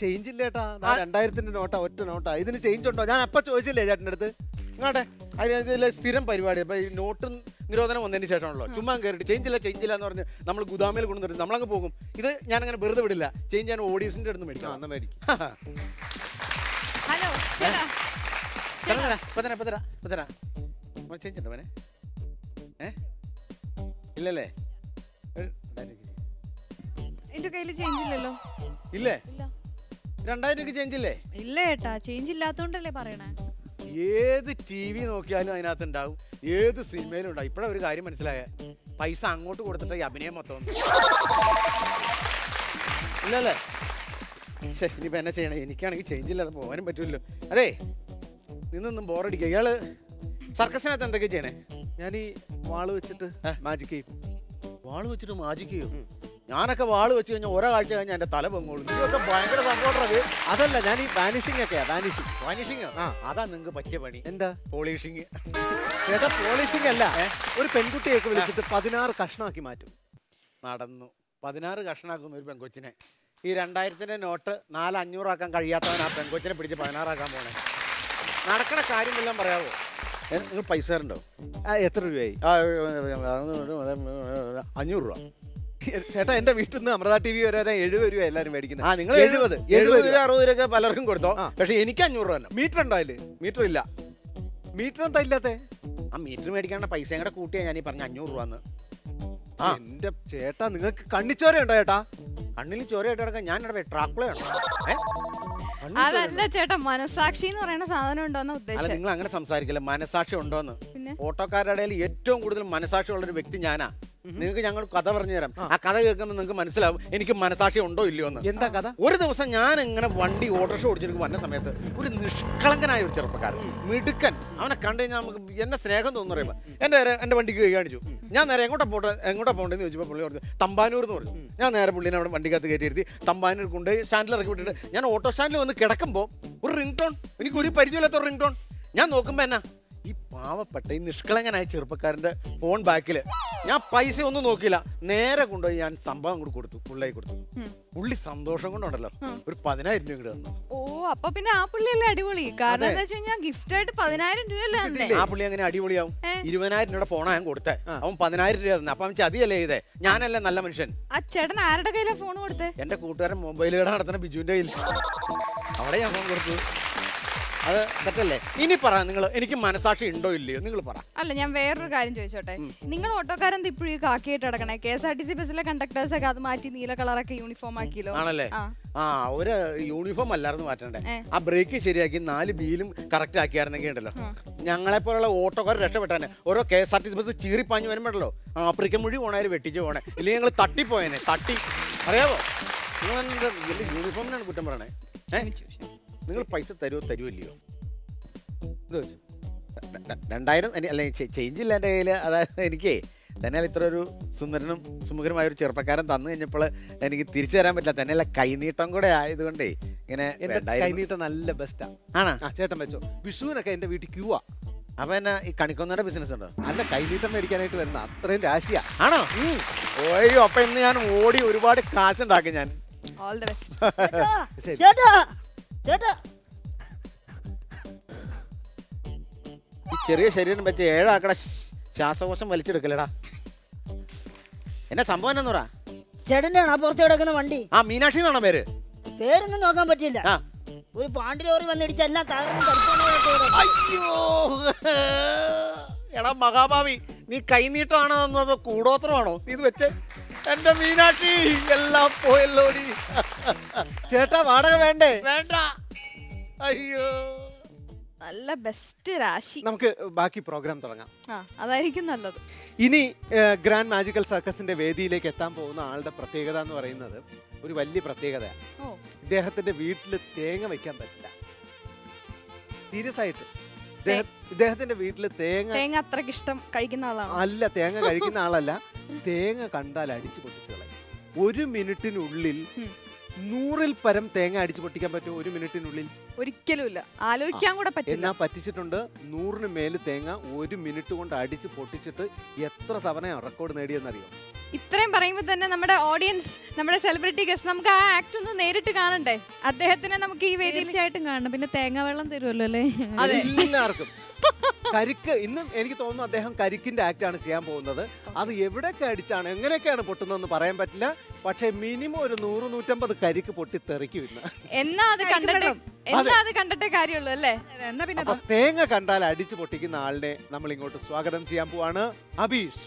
ചേഞ്ച് ഇല്ല ചേട്ടാ. 2000-ന്റെ നോട്ടാ, ഒറ്റ നോട്ടാ. ഇതിന് ചേഞ്ച് ഉണ്ടോ? ഞാൻ അപ്പൊ ചോദിച്ചില്ലേ ചേട്ടൻ്റെ അടുത്ത്. ഇങ്ങോട്ടെ അതിലെ സ്ഥിരം പരിപാടി. ഇപ്പൊ ഈ നോട്ട് നിരോധനം വന്നതിന് ശേഷമാണല്ലോ ചുമ്മാ കയറിയിട്ട് ചേഞ്ച് ഇല്ല എന്ന് പറഞ്ഞ് നമ്മൾ ഗുദാമയിൽ കൊണ്ടുവന്നിട്ട് നമ്മളങ്ങ് പോകും. ഇത് ഞാൻ അങ്ങനെ വെറുതെ വിടില്ല. ചേഞ്ച് ഞാൻ ഓഡീസിന്റെ അടുത്ത് മേടിക്കാം. ഹലോ ചേഞ്ച് ഉണ്ടോ മോനെ? ഇല്ലല്ലേ? എന്റെ കയ്യിൽ ചേഞ്ച് ഇല്ലല്ലോ. ഇല്ലേ? 2000 ചേഞ്ച് ഇല്ലേ? ഇല്ല ഏട്ടാ, ചേഞ്ച് ഇല്ലാത്തോണ്ടല്ലേ പറയണേ. ഏത് TV നോക്കിയാലും അതിനകത്ത് ഉണ്ടാവും, ഏത് സിനിമയിലും ഉണ്ടാവും. ഇപ്പഴാ ഒരു കാര്യം മനസ്സിലായ, പൈസ അങ്ങോട്ട് കൊടുത്തിട്ട് ഈ അഭിനയം മൊത്തം ഇല്ലല്ലേ? ഇനിയിപ്പോൾ എന്നെ ചെയ്യണേ? എനിക്കാണെങ്കിൽ ചേഞ്ച് ഇല്ലാതെ പോകാനും പറ്റുമല്ലോ. അതെ, നിന്നൊന്നും ബോറടിക്കുക. ഇയാള് സർക്കസിനകത്ത് എന്തൊക്കെ ചെയ്യണേ? ഞാൻ ഈ വാള് വെച്ചിട്ട് മാജിക് ചെയ്യും. വാള് വെച്ചിട്ട് മാജിക് ചെയ്യും? ഞാനൊക്കെ വാള് വെച്ച് കഴിഞ്ഞാൽ ഒരാഴ്ച കഴിഞ്ഞാൽ എൻ്റെ തല പൊങ്ങോളും. ഇതൊക്കെ ഭയങ്കര സംഭവം. അതല്ല, ഞാൻ ഈ വാനിഷിംഗ് ഒക്കെയാ. വാനിഷിങ് അതാ നിങ്ങൾക്ക് പറ്റിയ പണി. എന്താ? പോളിഷിങ്. ചേട്ടാ, പോളിഷിംഗ് അല്ല, ഒരു പെൺകുട്ടിയൊക്കെ വിളിച്ചിട്ട് 16 കഷ്ണമാക്കി മാറ്റും. നടന്നു 16 കഷ്ണാക്കുന്ന ഒരു പെൺകൊച്ചിനെ. ഈ 2000-ന്റെ നോട്ട് 400-500 ആക്കാൻ കഴിയാത്തവൻ ആ പെൺകൊച്ചിനെ പിടിച്ച് 16 ആക്കാൻ പോണേ. നടക്കണ കാര്യമെല്ലാം പറയാവോ? നിങ്ങൾ പൈസ തരണ്ടോ? എത്ര രൂപയായി? 500 രൂപ. ചേട്ടാ, എന്റെ വീട്ടിൽ നിന്ന് അമൃത TV വരെ 70 രൂപ എല്ലാവരും മേടിക്കുന്നത്. നിങ്ങൾ 70 രൂപ 60 രൂപ പലർക്കും കൊടുത്തോ. പക്ഷെ എനിക്ക് 500 രൂപ തന്നെ. മീറ്റർ ഉണ്ടോ അതില്? മീറ്റർ ഇല്ല. മീറ്റർ എന്താ ഇല്ലാത്ത? ആ മീറ്റർ മേടിക്കാനുള്ള പൈസയും കൂടെ കൂട്ടിയാ ഞാൻ ഈ പറഞ്ഞ 500 രൂപ. എന്റെ ചേട്ടാ, നിങ്ങൾക്ക് കണ്ണിച്ചോരയുണ്ടോ ചേട്ടാ? കണ്ണിൽ ചോരയായിട്ട് കിടക്കാൻ ഞാൻ ട്രാക്കുളയാണ്. അതല്ല ചേട്ടാ, മനസാക്ഷി എന്ന് പറയുന്ന സാധനം ഉണ്ടോന്ന് അല്ല, ഉദ്ദേശിച്ചത്. നിങ്ങൾ അങ്ങനെ സംസാരിക്കില്ല. മനസാക്ഷി ഉണ്ടോന്ന്. ഓട്ടോക്കാരുടെ ഇടയിൽ ഏറ്റവും കൂടുതൽ മനസാക്ഷി ഉള്ളൊരു വ്യക്തി ഞാനാ. നിങ്ങൾക്ക് ഞങ്ങൾ കഥ പറഞ്ഞു തരാം. ആ കഥ കേൾക്കുമ്പോൾ നിങ്ങൾക്ക് മനസ്സിലാവും എനിക്ക് മനസാക്ഷി ഉണ്ടോ ഇല്ലയോ എന്ന്. എന്താ കഥ? ഒരു ദിവസം ഞാൻ ഇങ്ങനെ വണ്ടി ഓട്ടോറിക്ഷ ഓടിച്ചിട്ട് വന്ന സമയത്ത് ഒരു നിഷ്കളങ്കനായ ഒരു ചെറുപ്പക്കാരൻ, മിടുക്കൻ. അവനെ കണ്ടു കഴിഞ്ഞാൽ നമുക്ക് എന്നെ സ്നേഹം തോന്നുന്നു പറയുമ്പോൾ എൻ്റെ വണ്ടിക്ക് കൈ കാണിച്ചു. ഞാൻ നേരെ എങ്ങോട്ടാ പോകേണ്ടതെന്ന് ചോദിച്ചപ്പോൾ പുള്ളി പറഞ്ഞു തമ്പാനൂർ എന്ന് പറഞ്ഞു. ഞാൻ നേരെ പുള്ളിനെ അവിടെ വണ്ടിക്കകത്ത് കയറ്റിയിരുത്തി തമ്പാനൂർ കൊണ്ടുപോയി സ്റ്റാൻഡിൽ ഇറക്കി വിട്ടിട്ട് ഞാൻ ഓട്ടോ സ്റ്റാൻഡിൽ വന്ന് കിടക്കുമ്പോൾ ഒരു റിംഗ് ടോൺ, എനിക്കൊരു പരിചയമില്ലാത്ത റിംഗ് ടോൺ. ഞാൻ നോക്കുമ്പോൾ എന്നാ ഈ പാവപ്പെട്ട ഈ നിഷ്കളങ്കനായ ചെറുപ്പക്കാരൻ്റെ ഫോൺ ബാക്കിൽ. ഞാൻ പൈസ ഒന്നും നോക്കിയില്ല, നേരെ കൊണ്ടുപോയി ഞാൻ സംഭവം അങ്ങോട്ട് കൊടുത്തു, പുള്ളിയെ കൊടുത്തു. പുള്ളി സന്തോഷം കൊണ്ടുണ്ടല്ലോ ഒരു 10,000 രൂപ ഇങ്ങോട്ട് തന്നു. ഓ, അപ്പൊ പിന്നെ ആ പുള്ളിയല്ലേ അടിപൊളി. കാരണം എന്താ വെച്ച് കഴിഞ്ഞാൽ ഗിഫ്റ്റ് ആയിട്ട് 10,000 രൂപയല്ലേ. ആ പുള്ളി അങ്ങനെ അടിപൊളിയാവും. 20,000 രൂപയുടെ ഫോണാ ഞാൻ കൊടുത്തേ. അവൻ 10,000 രൂപ തന്നെ. അപ്പൊ ചതിയല്ലേ ചെയ്തേ? ഞാനല്ലേ നല്ല മനുഷ്യൻ. ആ ചേട്ടൻ ആരുടെ കയ്യിലാ ഫോൺ കൊടുത്തേ? എന്റെ കൂട്ടുകാരൻ മൊബൈൽ കട നടത്തുന്ന ബിജുവിന്റെ കയ്യിൽ. അവിടെ ഞാൻ ഫോൺ കൊടുത്തു. അത് തെറ്റല്ലേ? ഇനി പറ, നിങ്ങൾ എനിക്ക് മനസാക്ഷി ഉണ്ടോ ഇല്ലയോ നിങ്ങൾ പറ. അല്ല, ഞാൻ വേറൊരു കാര്യം ചോദിച്ചോട്ടെ. നിങ്ങൾ ഓട്ടോക്കാരൻ ഇപ്പോഴും കാക്കിയിട്ട് കിടക്കണേ. KSRTC ബസ്സിലെ കണ്ടക്ടേഴ്സ് ഒക്കെ അത് മാറ്റി നീല കളറൊക്കെ യൂണിഫോം ആക്കിയല്ലോ. ആണല്ലേ? ഒരു യൂണിഫോം അല്ലായിരുന്നു മാറ്റണ്ടേ. ആ ബ്രേക്ക് ശരിയാക്കി 4 വീലും കറക്റ്റ് ആക്കിയായിരുന്നെങ്കിൽ ഉണ്ടല്ലോ ഞങ്ങളെ പോലുള്ള ഓട്ടോക്കാർ രക്ഷപ്പെട്ടാനെ. ഓരോ KSRTC ബസ് ചീറിപ്പാഞ്ഞു വരുമ്പോഴല്ലോ ആഫ്രിക്കൻ മൊഴി പോണാലും വെട്ടിച്ച് പോണേ. ഇല്ലെങ്കിൽ ഞങ്ങൾ തട്ടിപ്പോയനെ. അറിയാവോ? നിങ്ങൾ യൂണിഫോമിനാണ് കുറ്റം പറയണേ. നിങ്ങൾ പൈസ തരുമല്ലയോ? 2000 അല്ലെ ചേഞ്ച് ഇല്ല എൻ്റെ കയ്യിൽ. അതായത് എനിക്ക് തന്നെ ഇത്ര ഒരു സുന്ദരനും സുമുഖനുമായ ഒരു ചെറുപ്പക്കാരൻ തന്നു കഴിഞ്ഞപ്പോൾ എനിക്ക് തിരിച്ചു തരാൻ പറ്റില്ല. തന്നെയല്ല കൈനീട്ടം കൂടെ ആയതുകൊണ്ടേ ഇങ്ങനെ. കൈനീട്ടം നല്ല ബെസ്റ്റാ. ആണോ? ചേട്ടൻ വെച്ചോ. വിഷുവിനൊക്കെ എൻ്റെ വീട്ടിൽ ക്യൂവാ. അപ്പൊ എന്നാ ഈ കണിക്കൊന്നയുടെ ബിസിനസ് ഉണ്ടോ? അല്ല, കൈനീട്ടം മേടിക്കാനായിട്ട് വരുന്ന അത്രയും രാശിയാ. ആണോ? ഓയ്യോ, അപ്പൊ ഇന്ന് ഞാൻ ഓടി ഒരുപാട് കാശുണ്ടാക്കി ഞാൻ. All the best. ഈ ചെറിയ ശരീരം വെച്ച് 7 ആക്കട ശ്വാസകോശം വലിച്ചെടുക്കലടാ. എന്നെ സംഭവം എന്നാ പറ. ചേട്ടന്റെ ആണോ പുറത്ത് കിടക്കുന്ന വണ്ടി? ആ, മീനാക്ഷി എന്നാണോ പേര്? പേരൊന്നും നോക്കാൻ പറ്റില്ല. ഒരു പാണ്ടി ലോറി വന്നിടിച്ച് എല്ലാം തകർന്നു. അയ്യോ എടാ മഹാഭാവി, നീ കൈനീട്ടമാണോ എന്നത് കൂടോത്രമാണോ നീ ഇത് വെച്ച്? എന്റെ മീനാക്ഷി എല്ലാം പോയല്ലോടി. ചേട്ടാ, വാടക വേണ്ടേ? വേണ്ട. അയ്യോ, നല്ല ബെസ്റ്റ് രാശി. നമുക്ക് ബാക്കി പ്രോഗ്രാം തുടങ്ങാം. അതായിരിക്കും നല്ലത്. ഇനി ഗ്രാൻഡ് മാജിക്കൽ സർക്കസിന്റെ വേദിയിലേക്ക് എത്താൻ പോകുന്ന ആളുടെ പ്രത്യേകത എന്ന് പറയുന്നത് ഒരു വലിയ പ്രത്യേകതയാണ്. ഇദ്ദേഹത്തിന്റെ വീട്ടിൽ തേങ്ങ വെക്കാൻ പറ്റില്ല. സീരിയസ് ആയിട്ട് ഇദ്ദേഹത്തിന്റെ വീട്ടിൽ തേങ്ങ അത്രയ്ക്ക് ഇഷ്ടം കഴിക്കുന്ന ആളാണ്. അല്ല, തേങ്ങ കഴിക്കുന്ന ആളല്ല. തേങ്ങ കണ്ടാൽ അടിച്ചു പൊട്ടിച്ചു കളയും. 1 മിനിറ്റിനുള്ളിൽ 100-ൽ പരം തേങ്ങ അടിച്ചു പൊട്ടിക്കാൻ പറ്റും. 1 മിനിറ്റിനുള്ളിൽ ഒരിക്കലുമില്ല. ആലോചിക്കാൻ കൂടെ പറ്റില്ല. ഞാൻ പറ്റിച്ചിട്ടുണ്ട്. 100-ന് മേല് തേങ്ങ 1 മിനിറ്റ് കൊണ്ട് അടിച്ച് പൊട്ടിച്ചിട്ട് എത്ര തവണ റെക്കോർഡ് നേടിയെന്നറിയോ? ഇത്രയും പറയുമ്പോൾ തന്നെ നമ്മുടെ ഓഡിയൻസ്, നമ്മുടെ സെലിബ്രിറ്റി ഗസ്റ്റ്, നമുക്ക് ആ ആക്ട് ഒന്ന് നേരിട്ട് കാണണ്ടേ? അദ്ദേഹത്തിനെ നമുക്ക് ഈ വേദിയിൽ തീർച്ചയായിട്ടും കാണണം. പിന്നെ തേങ്ങ വെള്ളം തരുമല്ലോ അല്ലേ? എല്ലാവർക്കും കരിക്ക് ഇന്നും എനിക്ക് തോന്നുന്നു അദ്ദേഹം കരിക്കിന്റെ ആക്ട് ആണ് ചെയ്യാൻ പോകുന്നത്. അത് എവിടെയൊക്കെ അടിച്ചാണ് എങ്ങനെയൊക്കെയാണ് പൊട്ടുന്നതെന്ന് പറയാൻ പറ്റില്ല. പക്ഷെ മിനിമം ഒരു 100-150 കരിക്ക് പൊട്ടിത്തെറിക്കും ഇന്ന്. എന്നാ അത് കണ്ടിട്ടേ കാര്യമുള്ളൂ അല്ലേ? അപ്പൊ തേങ്ങ കണ്ടാൽ അടിച്ചു പൊട്ടിക്കുന്ന ആളിനെ നമ്മൾ ഇങ്ങോട്ട് സ്വാഗതം ചെയ്യാൻ പോവാണ്. അബീഷ്.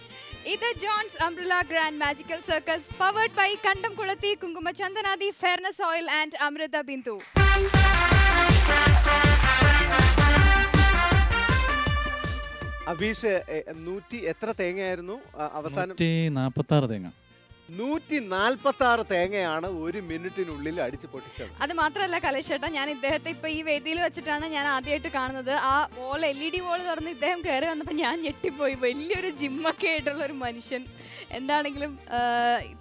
ഇത് Johns umbrella grand magical circus powered by Kandamkulathy Kunkuma Chandanadi fairness oil and Amrutha Bindu. Abeesh 100 എത്ര തേങ്ങയായിരുന്നു അവസാനം? 146 തേങ്ങ. 146 തേങ്ങയാണ് 1 മിനിറ്റിനുള്ളിൽ അടിച്ചു പൊട്ടിച്ചത്. അത് മാത്രമല്ല കലേഷ് ചേട്ടാ, ഞാൻ ഇദ്ദേഹത്തെ ഇപ്പൊ ഈ വേദിയിൽ വെച്ചിട്ടാണ് ഞാൻ ആദ്യമായിട്ട് കാണുന്നത്. ആ വോൾ LED വോൾ തുറന്ന് ഇദ്ദേഹം കയറി വന്നപ്പോൾ ഞാൻ ഞെട്ടിപ്പോയി. വലിയൊരു ജിമ്മൊക്കെ ആയിട്ടുള്ള ഒരു മനുഷ്യൻ. എന്താണെങ്കിലും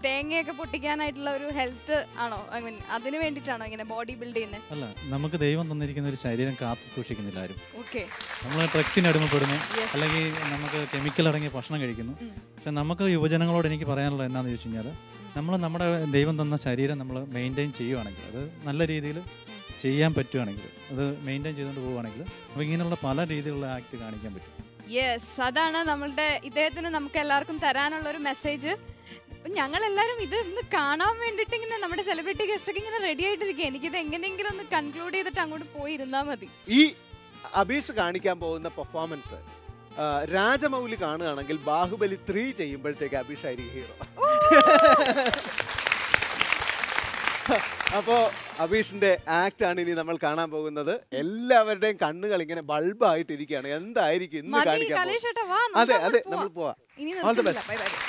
തേങ്ങയൊക്കെ പൊട്ടിക്കാനായിട്ടുള്ള ഒരു ഹെൽത്ത് ആണോ, ഐ മീൻ അതിന് വേണ്ടിയിട്ടാണോ ഇങ്ങനെ ബോഡി ബിൽഡ് ചെയ്യുന്നത്? അല്ല, നമുക്ക് ദൈവം തന്നിരിക്കുന്ന ഒരു ശരീരം കാത്തു സൂക്ഷിക്കുന്നില്ല ആരും. ഓക്കെ, നമ്മൾ ഡ്രഗ്സിന് അടിമപ്പെടുന്നു, അല്ലെങ്കിൽ നമുക്ക് കെമിക്കൽ അടങ്ങിയ ഭക്ഷണം കഴിക്കുന്നു. പക്ഷെ നമുക്ക് യുവജനങ്ങളോട് എനിക്ക് പറയാനുള്ളത് എന്താണെന്ന് ചോദിച്ചു കഴിഞ്ഞാൽ, നമ്മൾ നമ്മുടെ ദൈവം തന്ന ശരീരം നമ്മൾ മെയിൻറ്റെയിൻ ചെയ്യുവാണെങ്കിൽ, അത് നല്ല രീതിയിൽ ചെയ്യാൻ പറ്റുവാണെങ്കിൽ, അത് മെയിൻറ്റെയിൻ ചെയ്തുകൊണ്ട് പോവുകയാണെങ്കിൽ അപ്പോൾ ഇങ്ങനെയുള്ള പല രീതിയിലുള്ള ആക്ട് കാണിക്കാൻ പറ്റും. യെസ്, അതാണ് നമ്മളുടെ ഇദ്ദേഹത്തിന് നമുക്ക് എല്ലാവർക്കും തരാനുള്ള ഒരു മെസ്സേജ്. ഞങ്ങളെല്ലാവരും ഇത് ഇന്ന് കാണാൻ വേണ്ടിയിട്ട് ഇങ്ങനെ നമ്മുടെ സെലിബ്രിറ്റി ഗസ്റ്റ് ഒക്കെ ഇങ്ങനെ റെഡി ആയിട്ടിരിക്കുക. എനിക്കിത് എങ്ങനെയെങ്കിലും ഒന്ന് കൺക്ലൂഡ് ചെയ്തിട്ട് അങ്ങോട്ട് പോയി ഇരുന്നാൽ മതി. ഈ അബീഷ് കാണിക്കാൻ പോകുന്ന പെർഫോമൻസ് രാജമൗലി കാണുകയാണെങ്കിൽ ബാഹുബലി 3 ചെയ്യുമ്പോഴത്തേക്ക് അബീഷ് ആയിരിക്കും ഹീറോ. അപ്പോ അബീഷിന്റെ ആക്ട് ആണ് ഇനി നമ്മൾ കാണാൻ പോകുന്നത്. എല്ലാവരുടെയും കണ്ണുകൾ ഇങ്ങനെ ബൾബായിട്ടിരിക്കുകയാണ്. എന്തായിരിക്കും ഇന്ന് കാണിക്കാൻ? അതെ അതെ, നമ്മൾ പോവാം. All the best.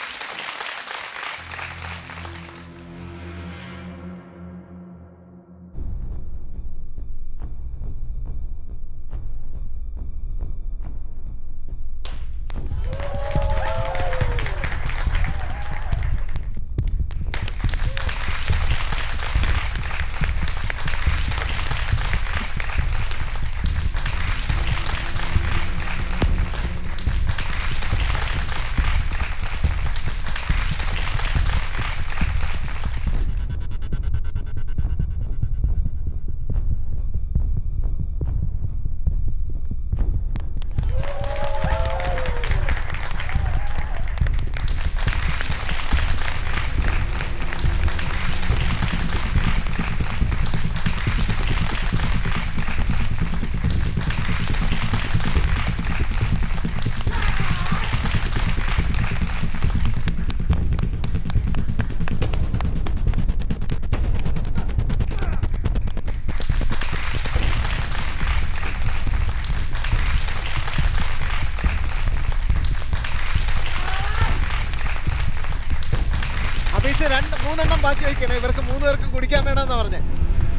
അബീഷ് 2-3 ബാക്കി വയ്ക്കണം. ഇവർക്ക് 3 പേർക്കും കുടിക്കാൻ വേണമെന്നാ പറഞ്ഞേ.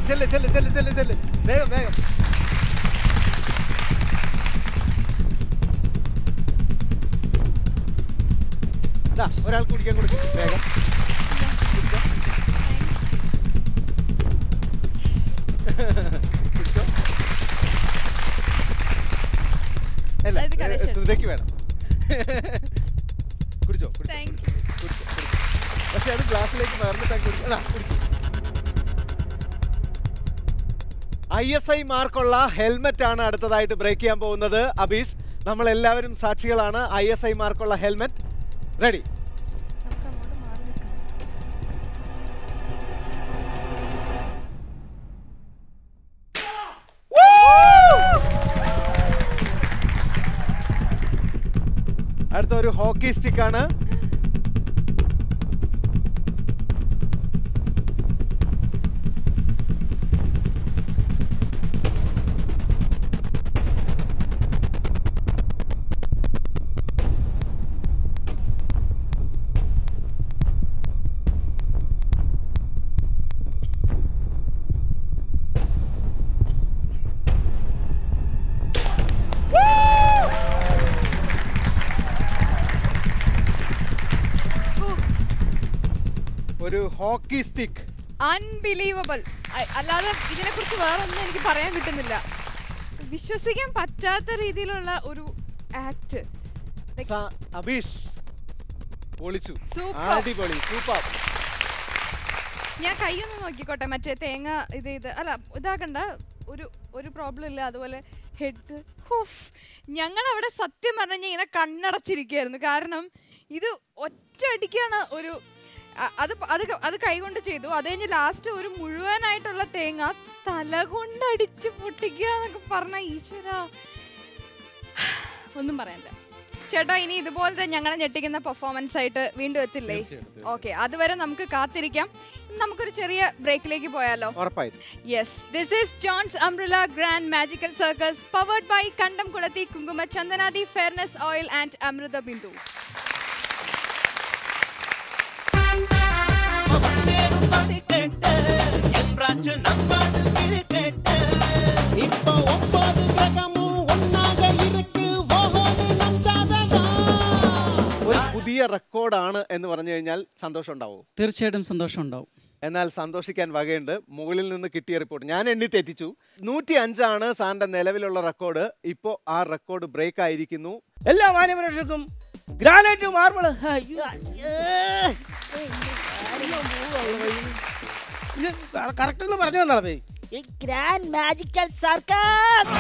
ചെല്ല് ചെല്ല് ചെല്ല് ചെല്ല് ചെല്ല്, വേഗം വേഗം. ഒരാൾ കുടിക്കാൻ കൊടുക്കും, വേഗം. അല്ല, ശ്രുതയ്ക്ക് വേണം. കുടിച്ചോ കുടിച്ചോ. പക്ഷെ അത് ഗ്ലാസ്സിലേക്ക് പകർന്നിട്ടാണ് കുടിച്ചു. ISI മാർക്കുള്ള ഹെൽമെറ്റ് ആണ് അടുത്തതായിട്ട് ബ്രേക്ക് ചെയ്യാൻ പോകുന്നത്. അബീഷ്, നമ്മൾ എല്ലാവരും സാക്ഷികളാണ്. ISI മാർക്കുള്ള ഹെൽമെറ്റ് റെഡി. അടുത്ത ഒരു ഹോക്കി സ്റ്റിക്ക് ആണ്. ഒരു ഹോക്കി സ്റ്റിക്ക്. അൺബിലീവബിൾ. അല്ലാതെ ഇതിനെ കുറിച്ച് വേറെ ഒന്നും എനിക്ക് പറയാൻ കിട്ടുന്നില്ല. വിശ്വസിക്കാൻ പറ്റാത്ത രീതിയിലുള്ള ഒരു ആക്ട്. അബീഷ്, പൊളിച്ചു. Super. അടിപൊളി, സൂപ്പർ. ഞാൻ കൈയൊന്ന് നോക്കിക്കോട്ടെ, മറ്റേ തേങ്ങ ഇത് അല്ല ഇതാക്കണ്ട, ഒരു പ്രോബ്ലം ഇല്ല. അതുപോലെ ഹെഡ്, ഞങ്ങൾ അവിടെ സത്യം പറഞ്ഞു ഇങ്ങനെ കണ്ണടച്ചിരിക്കുകയായിരുന്നു. കാരണം ഇത് ഒറ്റയടിക്കാണ് ഒരു അത് കൈകൊണ്ട് ചെയ്തു. അത് കഴിഞ്ഞ് ലാസ്റ്റ് ഒരു മുഴുവനായിട്ടുള്ള തേങ്ങ തല കൊണ്ടടിച്ച് പൊട്ടിക്കുക എന്നൊക്കെ പറഞ്ഞ ഈശ്വര, ഒന്നും പറയണ്ട ചേട്ടാ. ഇനി ഇതുപോലത്തെ ഞങ്ങളെ ഞെട്ടിക്കുന്ന പെർഫോമൻസ് ആയിട്ട് വീണ്ടും എത്തില്ലേ? ഓക്കെ, അതുവരെ നമുക്ക് കാത്തിരിക്കാം. നമുക്കൊരു ചെറിയ ബ്രേക്കിലേക്ക് പോയാലോ? Yes, this is Johns umbrella grand magical circus powered by Kandamkulathy Kunkuma Chandanadi fairness oil and Amrutha Bindu. പുതിയ റെക്കോർഡാണ് എന്ന് പറഞ്ഞു കഴിഞ്ഞാൽ സന്തോഷം ഉണ്ടാവും? തീർച്ചയായിട്ടും സന്തോഷം ഉണ്ടാവും. എന്നാൽ സന്തോഷിക്കാൻ വകയുണ്ട്. മുകളിൽ നിന്ന് കിട്ടിയ റിപ്പോർട്ട് ഞാൻ എണ്ണി തെറ്റിച്ചു. 105 സാറിന്റെ നിലവിലുള്ള റെക്കോർഡ്. ഇപ്പോൾ ആ റെക്കോർഡ് ബ്രേക്ക് ആയിരിക്കുന്നു. എല്ലാ മാന്യപ്രേക്ഷകർക്കും ഗ്രാനൈറ്റ് മാർബിൾ കറക്റ്റ് എന്ന് പറഞ്ഞു തന്നേ. ഗ്രാൻഡ് മാജിക്കൽ സർക്കസ്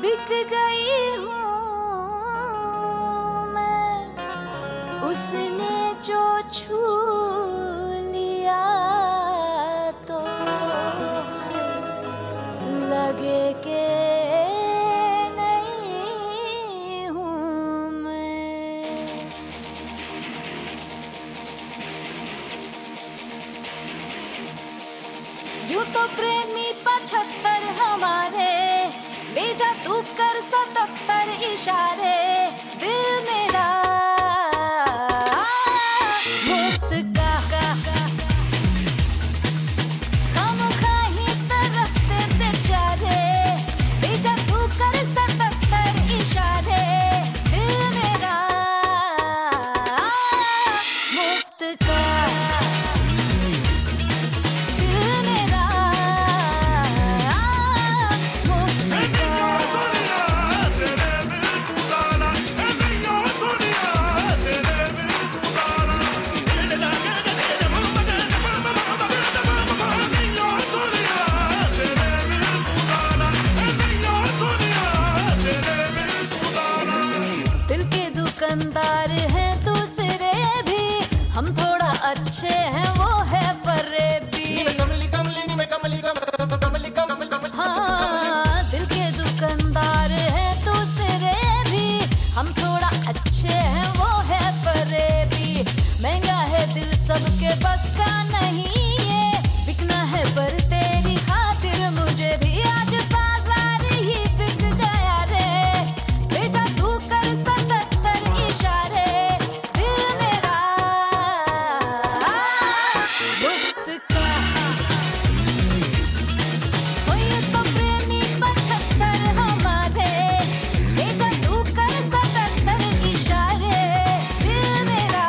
बिक गई हूँ मैं, उसने जो छू लिया तो लगे के नहीं हूँ मैं। यूं तो प्रेमी 75 हमारे, ले जा तू कर 77 इशारे, दिल मेरा मुफ्त का खामखाही तरसते बेचारे, ले जा तू कर 77 इशारे, दिल मेरा मुफ्त का। दुकानदार हैं दूसरे भी, हम थोड़ा अच्छे हैं वो है फरेबी। हाँ, दिल के दुकानदार हैं दूसरे भी, हम थोड़ा अच्छे हैं वो है फरेबी। महंगा है दिल सबके बस का नहीं ये, बिकना है पर तेरी खातिर मुझे भी आज बाजार ही बिक गया रे, बेचा तू कर इशारे, दिल मेरा मुफ्त का। कोई तो प्रेमी 75 हमारे, ले जा तू कर 77 इशारे, दिल मेरा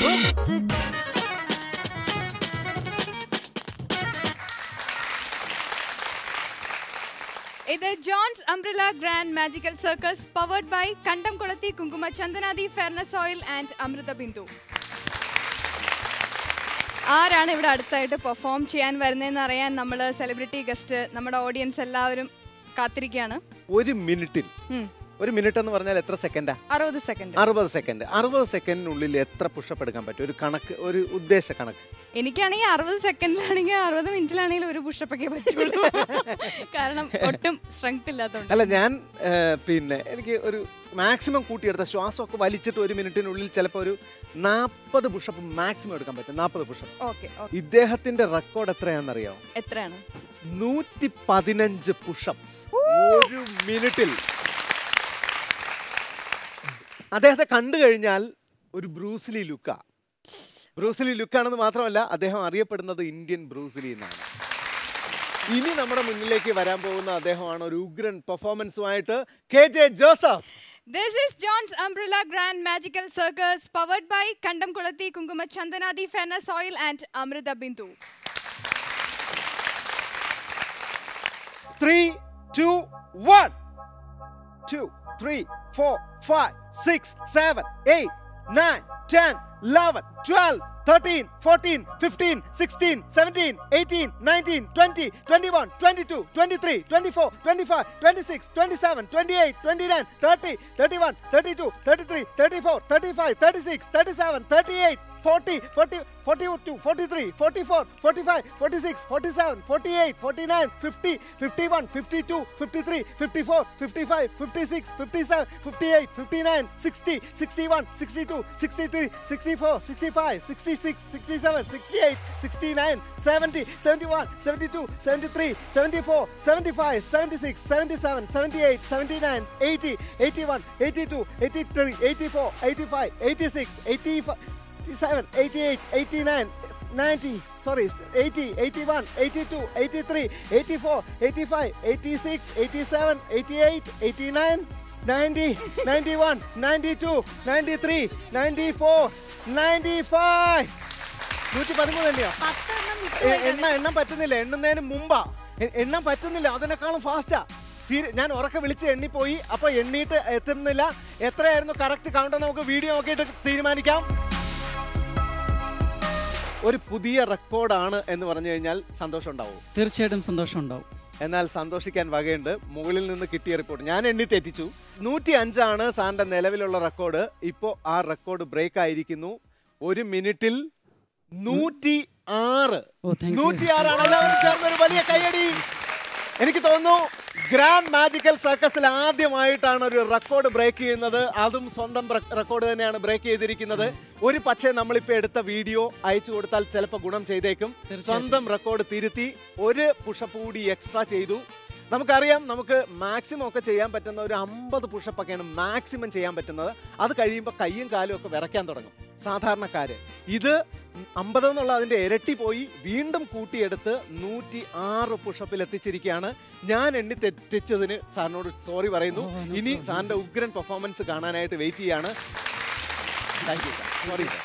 मुफ्त का। ഇത് Johns umbrella grand magical circus powered by Kandamkulathy Kunkuma Chandanadi fairness oil and Amrutha Bindu. ആരാണ് ഇവിടെ അടുത്തായിട്ട് പെർഫോം ചെയ്യാൻ വരുന്നതെന്ന് അറിയാൻ നമ്മൾ സെലിബ്രിറ്റി ഗസ്റ്റ്, നമ്മുടെ ഓഡിയൻസ് എല്ലാവരും കാത്തിരിക്കുകയാണ്. ഒരു മിനിറ്റിൽ, ഒരു മിനിറ്റ് എന്ന് പറഞ്ഞാൽ എത്ര സെക്കൻഡാ? 60 സെക്കൻഡ്. 60 സെക്കൻഡ്. 60 സെക്കൻഡിനുള്ളിൽ എത്ര പുഷപ്പ് എടുക്കാൻ പറ്റും? ഒരു കണക്ക്, ഒരു ഉദ്ദേശ കണക്ക്. എനിക്കാണെങ്കിൽ 60 സെക്കൻഡിലാണെങ്കിൽ 60 മിനിറ്റിലാണെങ്കിൽ ഒരു പുഷപ്പൊക്കെ പറ്റുള്ളൂ. കാരണം ഒട്ടും സ്ട്രെങ്ത് ഇല്ലാത്തതുകൊണ്ട്. അല്ല, ഞാൻ പിന്നെ എനിക്ക് ഒരു മാക്സിമം കൂട്ടിയെടുത്ത ശ്വാസമൊക്കെ വലിച്ചിട്ട് ഒരു മിനിറ്റിനുള്ളിൽ ചിലപ്പോൾ ഒരു 40 പുഷപ്പ് മാക്സിമം എടുക്കാൻ പറ്റും. 40 പുഷപ്പ്. ഇദ്ദേഹത്തിന്റെ റെക്കോർഡ് എത്രയാണെന്നറിയാമോ? എത്രയാണ്? 115 പുഷപ്സ് ഒരു മിനിറ്റിൽ. അദ്ദേഹത്തെ കണ്ടു കഴിഞ്ഞാൽ ഒരു ബ്രൂസ്ലി ലുക്കാ. ബ്രൂസ്ലി ലുക്കാണെന്ന് മാത്രമല്ല, അദ്ദേഹം അറിയപ്പെടുന്നത് ഇന്ത്യൻ ബ്രൂസ്ലി എന്നാണ്. ഇനി നമ്മുടെ മുന്നിലേക്ക് വരാൻ പോകുന്ന അദ്ദേഹമാണ് ഒരു ഉഗ്രൻ പെർഫോമൻസുമായിട്ട് KJ Joseph. This is John's Umbrella Grand Magical Circus powered by Kandamkulati Kunguma Chandanadi Fairness Oil and Amrita Bindu. 3, 2, 1. 2, 3, 4, 5, 6, 7, 8, 9, 10, 11, 12, 13, 14, 15, 16, 17, 18, 19, 20, 21, 22, 23, 24, 25, 26, 27, 28, 29, 30, 31, 32, 33, 34, 35, 36, 37, 38, 40, 42, 43, 44, 45, 46, 47, 48, 49, 50, 51, 52, 53, 54, 55, 56, 57, 58, 59, 60, 61, 62, 63, 64, 65, 66, 67, 68, 69, 70, 71, 72, 73, 74, 75, 76, 77, 78, 79, 80, 81, 82, 83, 84, 85, 86, 85, 87, 88, 89, 90, sorry, 80, 81, 82, 83, 84, 85, 86, 87, 88, 89, 90, 91, 92, 93, 94, 95. 113 തന്നെയോ? എണ്ണം പറ്റുന്നില്ല, എണ്ണുന്നതിന് മുമ്പാ. എണ്ണം പറ്റുന്നില്ല, അതിനേക്കാളും ഫാസ്റ്റാ. ഞാൻ ഉറക്കെ വിളിച്ച് എണ്ണിപ്പോയി. അപ്പൊ എണ്ണിയിട്ട് എത്തുന്നില്ല. എത്രയായിരുന്നു കറക്റ്റ് കൗണ്ട് നമുക്ക് വീഡിയോ നോക്കിയിട്ട് തീരുമാനിക്കാം. ഒരു പുതിയ റെക്കോർഡാണ് എന്ന് പറഞ്ഞു കഴിഞ്ഞാൽ സന്തോഷം ഉണ്ടാവും. തീർച്ചയായിട്ടും സന്തോഷം ഉണ്ടാവും. എന്നാൽ സന്തോഷിക്കാൻ വകയുണ്ട്. മുകളിൽ നിന്ന് കിട്ടിയ റിപ്പോർട്ട് ഞാൻ എണ്ണി തെറ്റിച്ചു. 105 സാറിന്റെ നിലവിലുള്ള റെക്കോർഡ്. ഇപ്പോൾ ആ റെക്കോർഡ് ബ്രേക്ക് ആയിരിക്കുന്നു. 1 മിനിറ്റിൽ 106. 106 ആണ്. എല്ലാവരും ചേർന്നൊരു വലിയ കയ്യടി. എനിക്ക് തോന്നുന്നു ഗ്രാൻഡ് മാജിക്കൽ സർക്കസിൽ ആദ്യമായിട്ടാണ് ഒരു റെക്കോർഡ് ബ്രേക്ക് ചെയ്യുന്നത്. അതും സ്വന്തം റെക്കോർഡ് തന്നെയാണ് ബ്രേക്ക് ചെയ്തിരിക്കുന്നത്. ഒരു പക്ഷേ നമ്മളിപ്പോൾ എടുത്ത വീഡിയോ അയച്ചു കൊടുത്താൽ ചിലപ്പോൾ ഗുണം ചെയ്തേക്കും. സ്വന്തം റെക്കോർഡ് തിരുത്തി ഒരു പുഷപ്പ് കൂടി എക്സ്ട്രാ ചെയ്തു. നമുക്കറിയാം, നമുക്ക് മാക്സിമം ഒക്കെ ചെയ്യാൻ പറ്റുന്ന ഒരു 50 പുഷപ്പൊക്കെയാണ് മാക്സിമം ചെയ്യാൻ പറ്റുന്നത്. അത് കഴിയുമ്പോൾ കയ്യും കാലും ഒക്കെ വിറയ്ക്കാൻ തുടങ്ങും സാധാരണക്കാര്. ഇത് 50 എന്നുള്ള അതിൻ്റെ ഇരട്ടി പോയി വീണ്ടും കൂട്ടിയെടുത്ത് 106 പുഷപ്പിൽ എത്തിച്ചിരിക്കുകയാണ്. ഞാൻ എണ്ണി തെറ്റിച്ചതിന് സാറിനോട് സോറി പറയുന്നു. ഇനി സാറിൻ്റെ ഉഗ്രൻ പെർഫോമൻസ് കാണാനായിട്ട് വെയിറ്റ് ചെയ്യാണ്. Thank you sir. Sorry sir.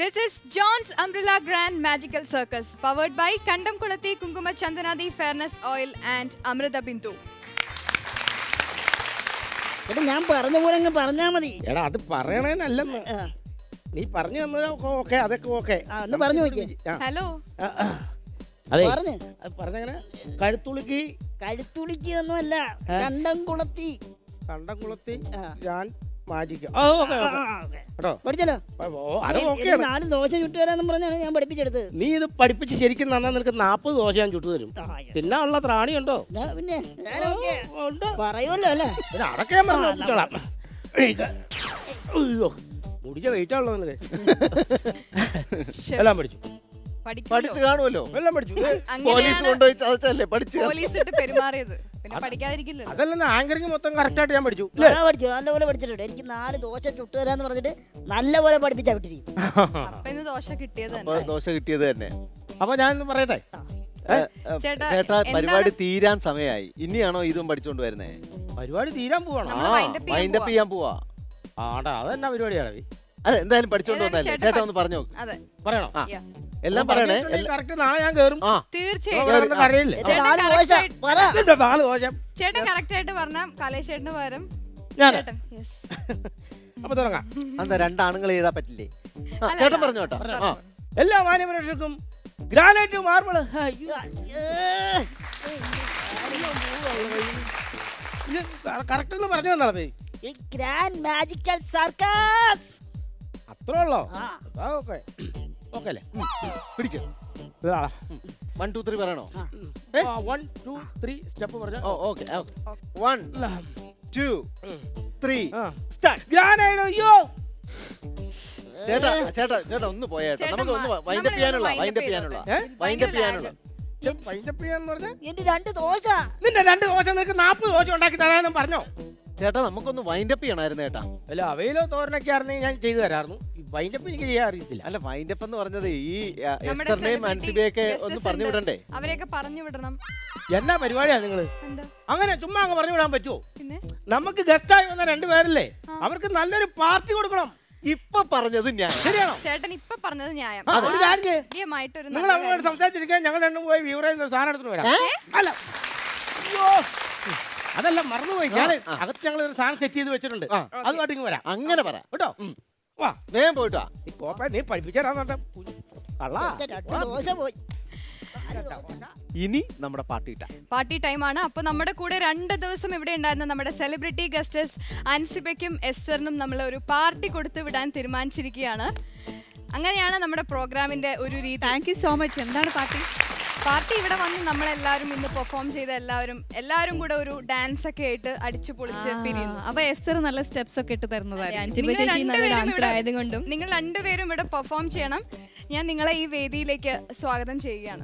This is John's Umbrella Grand Magical Circus powered by Kandamkulati Kunguma Chandanadi Fairness Oil and Amrita Bindu. എടാ ഞാൻ പറഞ്ഞ പോലെ അങ്ങ് പറഞ്ഞാ മതി. എടാ അത് പറയണേന്നല്ലെന്ന്, നീ പറഞ്ഞു തന്നത് ഓക്കെ, അതൊക്കെ ഓക്കെ. ഒന്ന് പറഞ്ഞു നോക്കിയേ. ഹലോ അതെ പറഞ്ഞേ. പറഞ്ഞങ്ങനെ കഴുത്തുളുക്കി. കഴുത്തുളിക്ക് ഒന്നുമല്ല, കണ്ടംകുളത്തി. കണ്ടംകുളത്തി ഞാൻ മാജിക്കാം. പഠിച്ചല്ലോ. 4 ദോശ ചുട്ടുതരാന്ന് പറഞ്ഞാണ് ഞാൻ പഠിപ്പിച്ചെടുത്തത്. നീ ഇത് പഠിപ്പിച്ച് ശരിക്കും നന്നാ നിനക്ക് 40 ദോശ ഞാൻ ചുട്ടു തരും. തിന്നാനുള്ള ത്രാണിയുണ്ടോ? പിന്നെ പറയുമല്ലോ അല്ലേ. പിന്നെ അതൊക്കെ ഞാൻ പറഞ്ഞോളാം. അയ്യോ മുടിച്ച വെയിറ്റ് ആണല്ലോ നിനക്ക്. എല്ലാം പഠിച്ചു. പഠിച്ചു കാണുമല്ലോ. എല്ലാം പഠിച്ചു. പോലീസ് കൊണ്ടുപോയി ചതച്ചല്ലേ പഠിച്ചു. പോലീസിട്ട് പെരുമാറിയത് പിന്നെ പഠിക്കാതിരിക്കില്ല. അതല്ല, ആങ്കറിങ് മൊത്തം കറക്റ്റ് ആയിട്ട് ഞാൻ പഠിച്ചു. പഠിച്ചു, നല്ലപോലെ പഠിച്ചിട്ടുണ്ട്. എനിക്ക് 4 ദോശ ചുട്ടുതരാന്ന് പറഞ്ഞിട്ട് നല്ലപോലെ പഠിപ്പിച്ചാ വിട്ടിരിക്കും. ദോശ കിട്ടിയത് തന്നെ. അപ്പൊ ഞാൻ പറയട്ടെ, ചേട്ടാ പരിപാടി തീരാൻ സമയമായി. ഇനിയാണോ ഇതും പഠിച്ചോണ്ട് വരുന്നേ? പരിപാടി തീരാൻ പോവാണോ? വൈൻഡപ്പ് ചെയ്യാൻ പോവാ. ആടാ അതെന്നാ പരിപാടിയാണ്. അതെ, എന്തായാലും പഠിച്ചോണ്ട് വന്നല്ലേ. ചേട്ടാ ഒന്ന് പറഞ്ഞു നോക്ക്. പറയണോ? എല്ലാം പറയണേ. കറക്റ്റ് നാളെ ഞാൻ കേറും. തീർച്ചയായിട്ടും അറിയില്ലേ ചേട്ടൻ കറക്റ്റ് ആയിട്ട് പറഞ്ഞ കലേശേട്ടന് പകരം അപ്പൊ തുടങ്ങാം. എന്താ 2 ആണുങ്ങൾ ചെയ്താ പറ്റില്ലേ? ചേട്ടൻ പറഞ്ഞു കേട്ടോ. എല്ലാ മാന്യപ്രേക്ഷകർക്കും ഗ്രാനൈറ്റ് മാർബിള് കറക്റ്റ് ഒന്ന് പറഞ്ഞു തന്നാളേ. ഗ്രാൻഡ് മാജിക്കൽ സർക്കസ് അത്രേ ഉള്ളോ? ഓക്കെ ഓക്കെ അല്ലേ? പിടിച്ചു. 1 2 3 പറയണോ? 1 2 3 സ്റ്റെപ്പ് പറഞ്ഞു. Okay 1 2 3 start. അയ്യോ ചേട്ടാ ചേട്ടാ ചേട്ടാ ഒന്ന് പോയേട്ടാ. നമുക്ക് ഒന്ന് വൈൻഡപ്പ് ചെയ്യാനുള്ള എന്റെ 2 ദോശ. നിന്റെ 2 ദോശ നിനക്ക് 40 ദോശ ഉണ്ടാക്കി തരാമെന്നും പറഞ്ഞോ? ചേട്ടാ നമുക്കൊന്ന് വൈൻഡപ്പ് ചെയ്യണമായിരുന്നു ചേട്ടാ. അല്ല അവയിലോ തോരനൊക്കെ ആയിരുന്നെങ്കിൽ ഞാൻ ചെയ്തു തരായിരുന്നു. വൈൻഡപ്പ് എനിക്ക് ചെയ്യാൻ അറിയത്തില്ല. അല്ല വൈൻഡപ്പ് എന്ന് പറഞ്ഞത് ഈ എസ്തറിനെയും അൻസിബയൊക്കെ ഒന്ന് പറഞ്ഞു വിടണ്ടേ? അവരെയൊക്കെ പറഞ്ഞു വിടണം. എന്നാ പരിപാടിയാ നിങ്ങള്? അങ്ങനെ ചുമ്മാ അങ്ങ് പറഞ്ഞു വിടാൻ പറ്റുമോ? നമുക്ക് ഗസ്റ്റായി വന്ന 2 പേരല്ലേ, അവർക്ക് നല്ലൊരു പാർട്ടി കൊടുക്കണം. ഇപ്പൊ പറഞ്ഞത് ന്യായം ശരിയാണോ? ചേട്ടൻ ഇപ്പൊ പറഞ്ഞത് ന്യായം. നിങ്ങൾ അവരോട് സംസാരിച്ചിരിക്കാൻ ഞങ്ങൾ 2 പോയി വ്യൂറയിൽ നിന്ന് സാധനം എടുത്തിട്ട് വരാം. അല്ല അതല്ല മറന്നുപോയി, ഞാൻ അകത്ത് ഞങ്ങൾ ഒരു സാധനം സെറ്റ് ചെയ്ത് വെച്ചിട്ടുണ്ട്. അതുമായിട്ട് ഇങ്ങ് വരാം. അങ്ങനെ പറയാം കേട്ടോ. വാ വേഗം പോയിട്ടാ. നീ കോപ്പ നീ പഠിപ്പിച്ചാരാ ഇനി നമ്മുടെ പാർട്ടി ടൈമാണ്. അപ്പോൾ നമ്മുടെ കൂടെ 2 ദിവസം ഇവിടെ ഉണ്ടായിരുന്ന നമ്മുടെ സെലിബ്രിറ്റി ഗസ്റ്റസ് അൻസിബയ്ക്കും എസ്തറിനും നമ്മൾ ഒരു പാർട്ടി കൊടുത്തു വിടാൻ തീരുമാനിച്ചിരിക്കുകയാണ്. അങ്ങനെയാണ് നമ്മുടെ പ്രോഗ്രാമിന്റെ ഒരു രീതി. Thank you so much. എന്താണ് പാർട്ടി ഇവിടെ വന്ന് നമ്മളെല്ലാവരും ഇന്ന് പെർഫോം ചെയ്ത എല്ലാവരും കൂടെ ഒരു ഡാൻസ് ഒക്കെ ആയിട്ട് അടിച്ചു പൊളിച്ച് പിരിയുന്നു. അപ്പൊ എസ്തർ നല്ല സ്റ്റെപ്സ് ഒക്കെ ഇട്ട് തരുന്നതായിരിക്കും. നിങ്ങൾ 2 പേരും ഇവിടെ പെർഫോം ചെയ്യണം. ഞാൻ നിങ്ങളെ ഈ വേദിയിലേക്ക് സ്വാഗതം ചെയ്യുകയാണ്.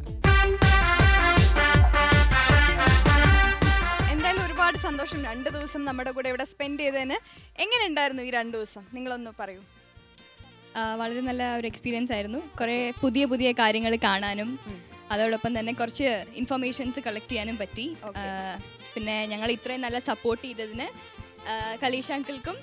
എന്തായാലും ഒരുപാട് സന്തോഷം 2 ദിവസം നമ്മുടെ കൂടെ ഇവിടെ സ്പെൻഡ് ചെയ്തതിന്. എങ്ങനെ ഉണ്ടായിരുന്നു ഈ 2 ദിവസം? നിങ്ങളൊന്ന് പറയൂ. വളരെ നല്ല ഒരു എക്സ്പീരിയൻസ് ആയിരുന്നു. കുറേ പുതിയ കാര്യങ്ങൾ കാണാനും അതോടൊപ്പം തന്നെ കുറച്ച് ഇൻഫർമേഷൻസ് കളക്ട് ചെയ്യാനും പറ്റി. പിന്നെ ഞങ്ങൾ ഇത്രയും നല്ല സപ്പോർട്ട് ചെയ്തതിന് കലീഷ അങ്കിൾക്കും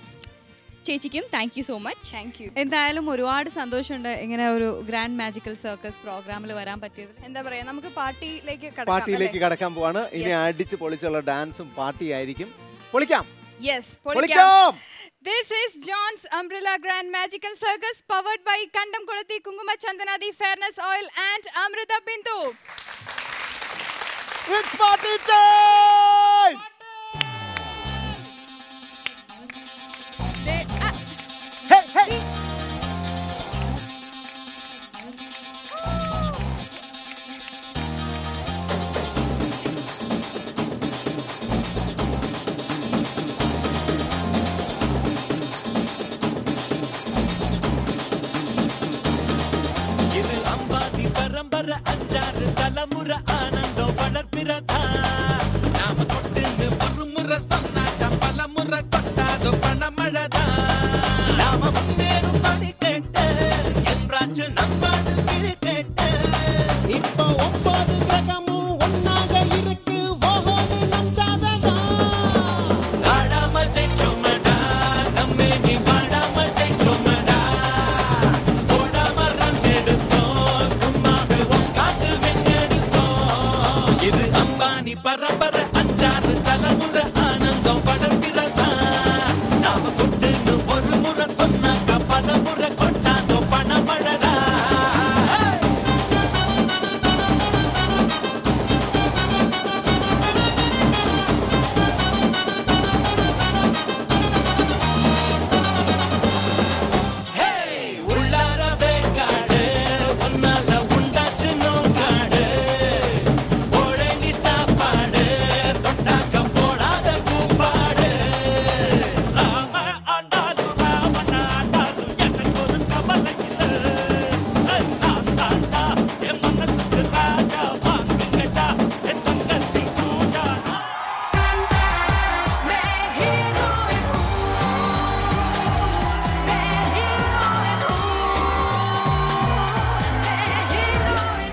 ചേച്ചിക്കും thank you so much. Thank you. എന്തായാലും ഒരുപാട് സന്തോഷമുണ്ട് ഇങ്ങനെ ഒരു ഗ്രാൻഡ് മാജിക്കൽ സർക്കസ് പ്രോഗ്രാമിൽ വരാൻ പറ്റിയത്. എന്താ പറയാ, നമുക്ക് പാർട്ടിയിലേക്ക് കടക്കാൻ പോവാണ്. ഇനി അടിച്ച് പൊളിച്ചുള്ള ഡാൻസും പാർട്ടി ആയിരിക്കും. പൊളിക്കാം. Yes, പൊളിക്കാം. This is John's Umbrella Grand Magical Circus powered by Kandam Kolati Kunguma Chandanadi Fairness Oil and Amrita Bindu. It's party time! Hey, hey!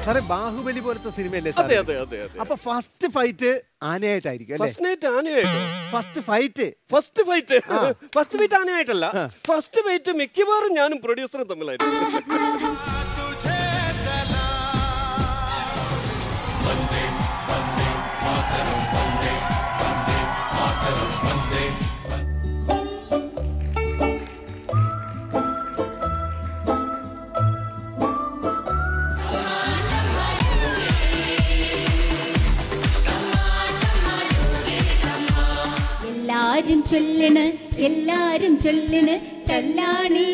സാറേ ബാഹുബലി പോലത്തെ സിനിമയല്ലേ സാർ? അപ്പൊ ഫസ്റ്റ് ഫൈറ്റ് ആനയായിട്ടായിരിക്കും അല്ലേ? ഫസ്റ്റ് ഫൈറ്റ് ആനയായിട്ടല്ല. ഫസ്റ്റ് ഫൈറ്റ് മിക്കവാറും ഞാനും പ്രൊഡ്യൂസറും തമ്മിലായിരുന്നു. എല്ലാരും ചൊല്ലണ് കല്യാണി